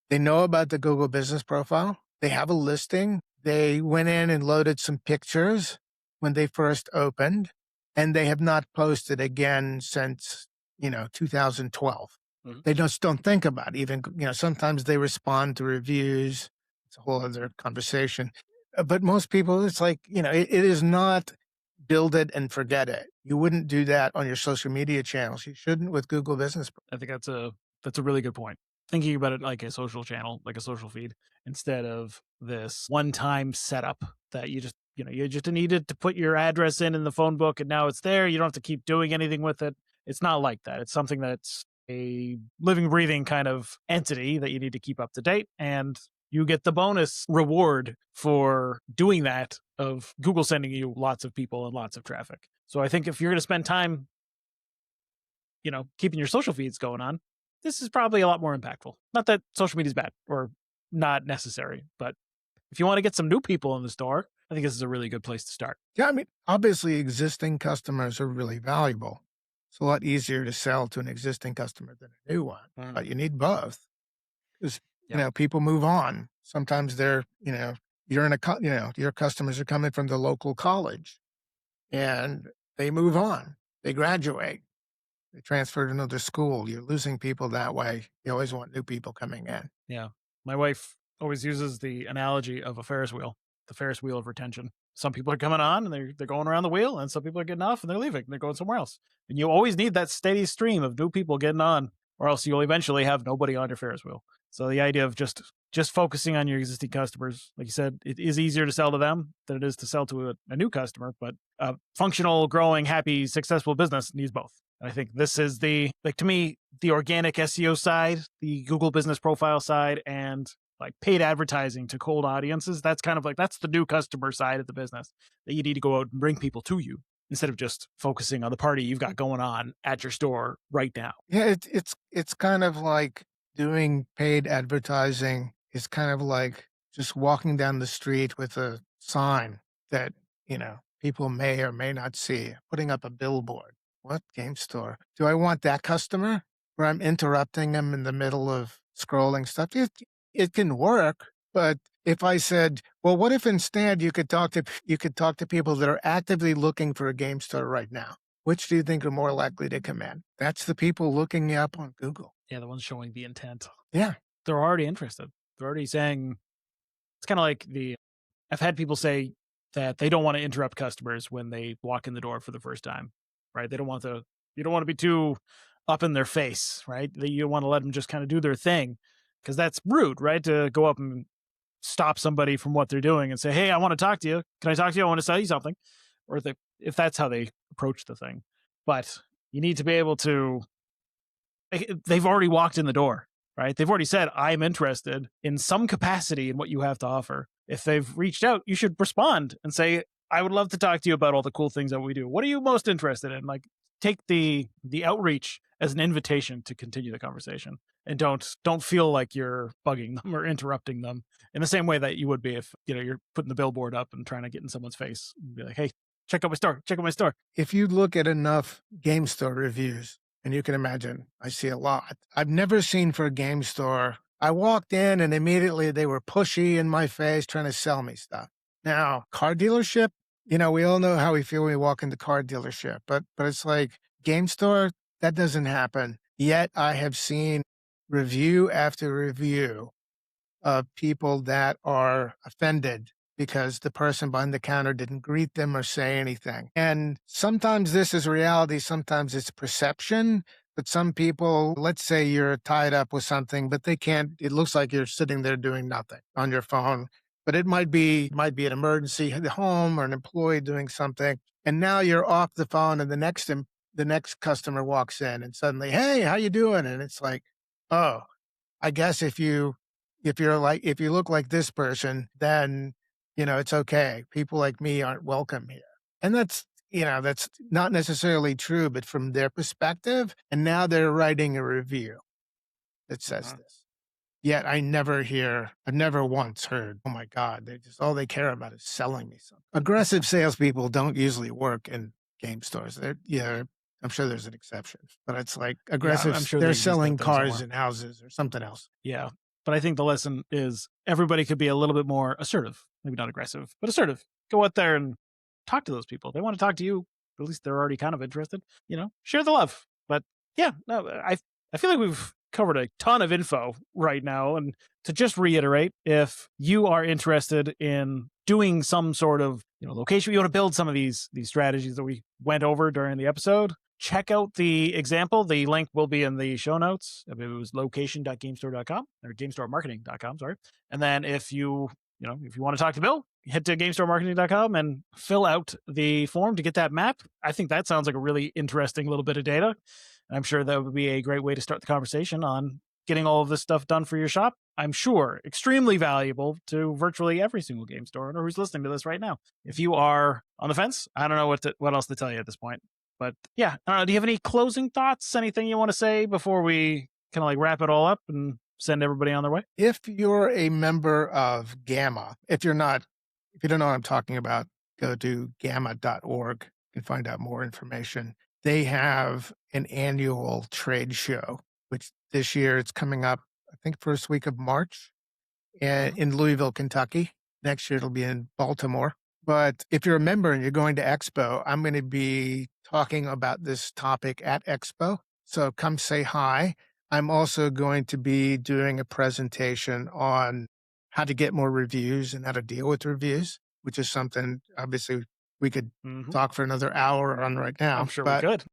they know about the Google Business Profile. They have a listing. They went in and loaded some pictures when they first opened, and they have not posted again since, 2012. Mhm. They just don't think about it. Even, sometimes they respond to reviews. It's a whole other conversation. But most people, it's like, it is not build it and forget it. You wouldn't do that on your social media channels. You shouldn't with Google Business. I think that's a really good point. Thinking about it like a social channel, like a social feed, instead of this one-time setup that you just needed to put your address in the phone book and now it's there. You don't have to keep doing anything with it. It's not like that. It's something that's a living, breathing kind of entity that you need to keep up to date. And you get the bonus reward for doing that of Google sending you lots of people and lots of traffic. So I think if you're going to spend time, keeping your social feeds going on, this is probably a lot more impactful. Not that social media is bad or not necessary, but if you want to get some new people in the store, I think this is a really good place to start. Yeah, I mean, obviously existing customers are really valuable. It's a lot easier to sell to an existing customer than a new one, but you need both because, Yep. people move on. Sometimes you're in your customers are coming from the local college and they move on. They graduate. They transfer to another school. You're losing people that way. You always want new people coming in. Yeah. My wife always uses the analogy of a Ferris wheel. the Ferris wheel of retention. Some people are coming on and they're going around the wheel, and some people are getting off and they're leaving and they're going somewhere else. And you always need that steady stream of new people getting on, or else you'll eventually have nobody on your Ferris wheel. So the idea of just focusing on your existing customers, like you said, it is easier to sell to them than it is to sell to a new customer. But a functional, growing, happy, successful business needs both. I think this is to me, the organic SEO side, the Google business profile side, and like paid advertising to cold audiences. That's kind of like, that's the new customer side of the business that you need to go out and bring people to you instead of just focusing on the party you've got going on at your store right now. Yeah, it's kind of like doing paid advertising is kind of like just walking down the street with a sign that, people may or may not see, putting up a billboard. What game store? Do I want that customer where I'm interrupting them in the middle of scrolling stuff? It can work, but if I said, well, what if instead you could talk to people that are actively looking for a game store right now? Which do you think are more likely to come in? That's the people looking you up on Google. Yeah, the ones showing the intent. Yeah. They're already interested. They're already saying, it's kind of like I've had people say that they don't want to interrupt customers when they walk in the door for the first time, right? You don't want to be too up in their face, right? You want to let them just kind of do their thing, because that's rude, right? To go up and stop somebody from what they're doing and say, hey, I want to talk to you. Can I talk to you? I want to sell you something. Or if that's how they approach the thing. But you need to be able to, they've already walked in the door, right? They've already said, I'm interested in some capacity in what you have to offer. If they've reached out, you should respond and say, I would love to talk to you about all the cool things that we do. What are you most interested in? Like, take the outreach as an invitation to continue the conversation, and don't feel like you're bugging them or interrupting them in the same way that you would be if you're putting the billboard up and trying to get in someone's face and be like, hey, check out my store, check out my store. If you look at enough game store reviews, and you can imagine, I see a lot. I've never seen for a game store, I walked in and immediately they were pushy in my face trying to sell me stuff. Now, car dealership, we all know how we feel when we walk into car dealership, but it's like game store, that doesn't happen. Yet I have seen review after review of people that are offended because the person behind the counter didn't greet them or say anything. And sometimes this is reality, sometimes it's perception. But some people, let's say you're tied up with something, but it looks like you're sitting there doing nothing on your phone. But it might be an emergency at home or an employee doing something. And now you're off the phone and the next customer walks in and suddenly, hey, how you doing? And it's like, oh, I guess if you look like this person, then, it's okay. People like me aren't welcome here. And that's not necessarily true, but from their perspective. And now they're writing a review that says this. Yet I've never once heard, oh my God, all they care about is selling me something. Aggressive salespeople don't usually work in game stores. I'm sure there's an exception, but it's like aggressive. I'm sure they're they use that selling thing cars somewhere. and houses or something else. Yeah. But I think the lesson is everybody could be a little bit more assertive, maybe not aggressive, but assertive. Go out there and talk to those people. They want to talk to you. At least they're already kind of interested, share the love. But yeah, no, I feel like we've covered a ton of info right now. And to just reiterate, if you are interested in doing some sort of, location, you want to build some of these strategies that we went over during the episode, check out the example. The link will be in the show notes. I believe it was location.gamestore.com or gamestoremarketing.com. Sorry. And then if you want to talk to Bill, head to gamestoremarketing.com and fill out the form to get that map. I think that sounds like a really interesting little bit of data. I'm sure that would be a great way to start the conversation on getting all of this stuff done for your shop. I'm sure extremely valuable to virtually every single game store owner who's listening to this right now. If you are on the fence, I don't know what else to tell you at this point. But yeah, I don't know. Do you have any closing thoughts? Anything you want to say before we kind of like wrap it all up and send everybody on their way? If you're a member of Gamma, if you don't know what I'm talking about, go to gamma.org and find out more information. They have an annual trade show, which this year it's coming up, I think, first week of March in Louisville, Kentucky. Next year it'll be in Baltimore. But if you're a member and you're going to Expo, I'm going to be talking about this topic at Expo. So come say hi. I'm also going to be doing a presentation on how to get more reviews and how to deal with reviews, which is something obviously we could Hmm. talk for another hour on right I'm now. sure we But could.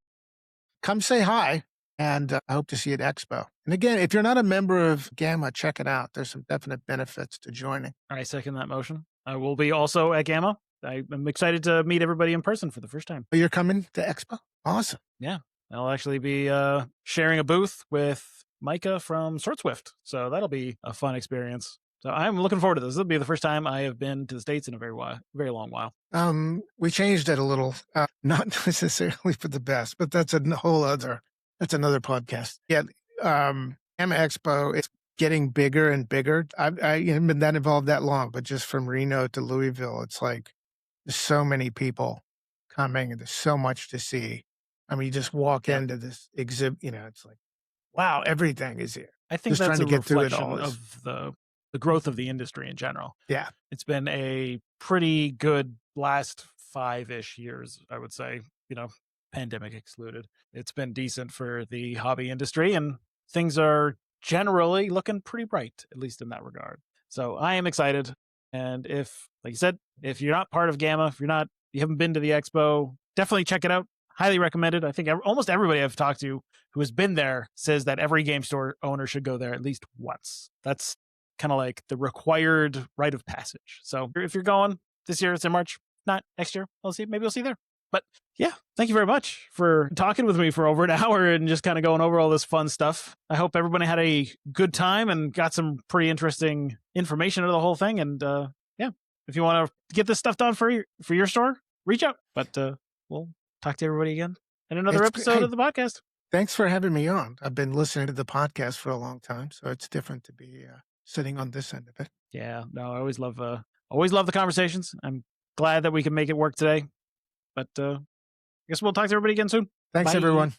come say hi, and I hope to see you at Expo. And again, if you're not a member of Gamma, check it out. There's some definite benefits to joining. I second that motion. I will be also at Gamma. I'm excited to meet everybody in person for the first time. Oh, you're coming to Expo? Awesome. Yeah, I'll actually be sharing a booth with Micah from Sword Swift, so that'll be a fun experience. So I'm looking forward to this. This will be the first time I have been to the States in a very long while. We changed it a little, not necessarily for the best, but that's that's another podcast. Yeah. Gamma Expo is getting bigger and bigger. I haven't been that involved that long, but just from Reno to Louisville, it's like there's so many people coming and there's so much to see. I mean, you just walk Yep. into this exhibit, it's like, wow, everything is here. I think Just trying that's to a get through it reflection all is, of the growth of the industry in general. yeah. It's been a pretty good last 5-ish years, I would say, you know, pandemic excluded. It's been decent for the hobby industry, and things are generally looking pretty bright, at least in that regard. So I am excited. And if, like you said, if you're not part of Gamma, if you haven't been to the expo, definitely check it out. Highly recommended. I think almost everybody I've talked to who has been there says that every game store owner should go there at least once. That's kind of like the required rite of passage. So if you're going this year, it's in March, not next year. Maybe we'll see you there. But yeah, thank you very much for talking with me for over an hour and just kind of going over all this fun stuff. I hope everybody had a good time and got some pretty interesting information out of the whole thing. And yeah, if you want to get this stuff done for your store, reach out. But we'll talk to everybody again in another episode Hey, of the podcast. thanks for having me on. I've been listening to the podcast for a long time, so it's different to be sitting on this end of it. Yeah, no, I always love the conversations. I'm glad that we can make it work today. But I guess we'll talk to everybody again soon. Thanks, Bye. everyone.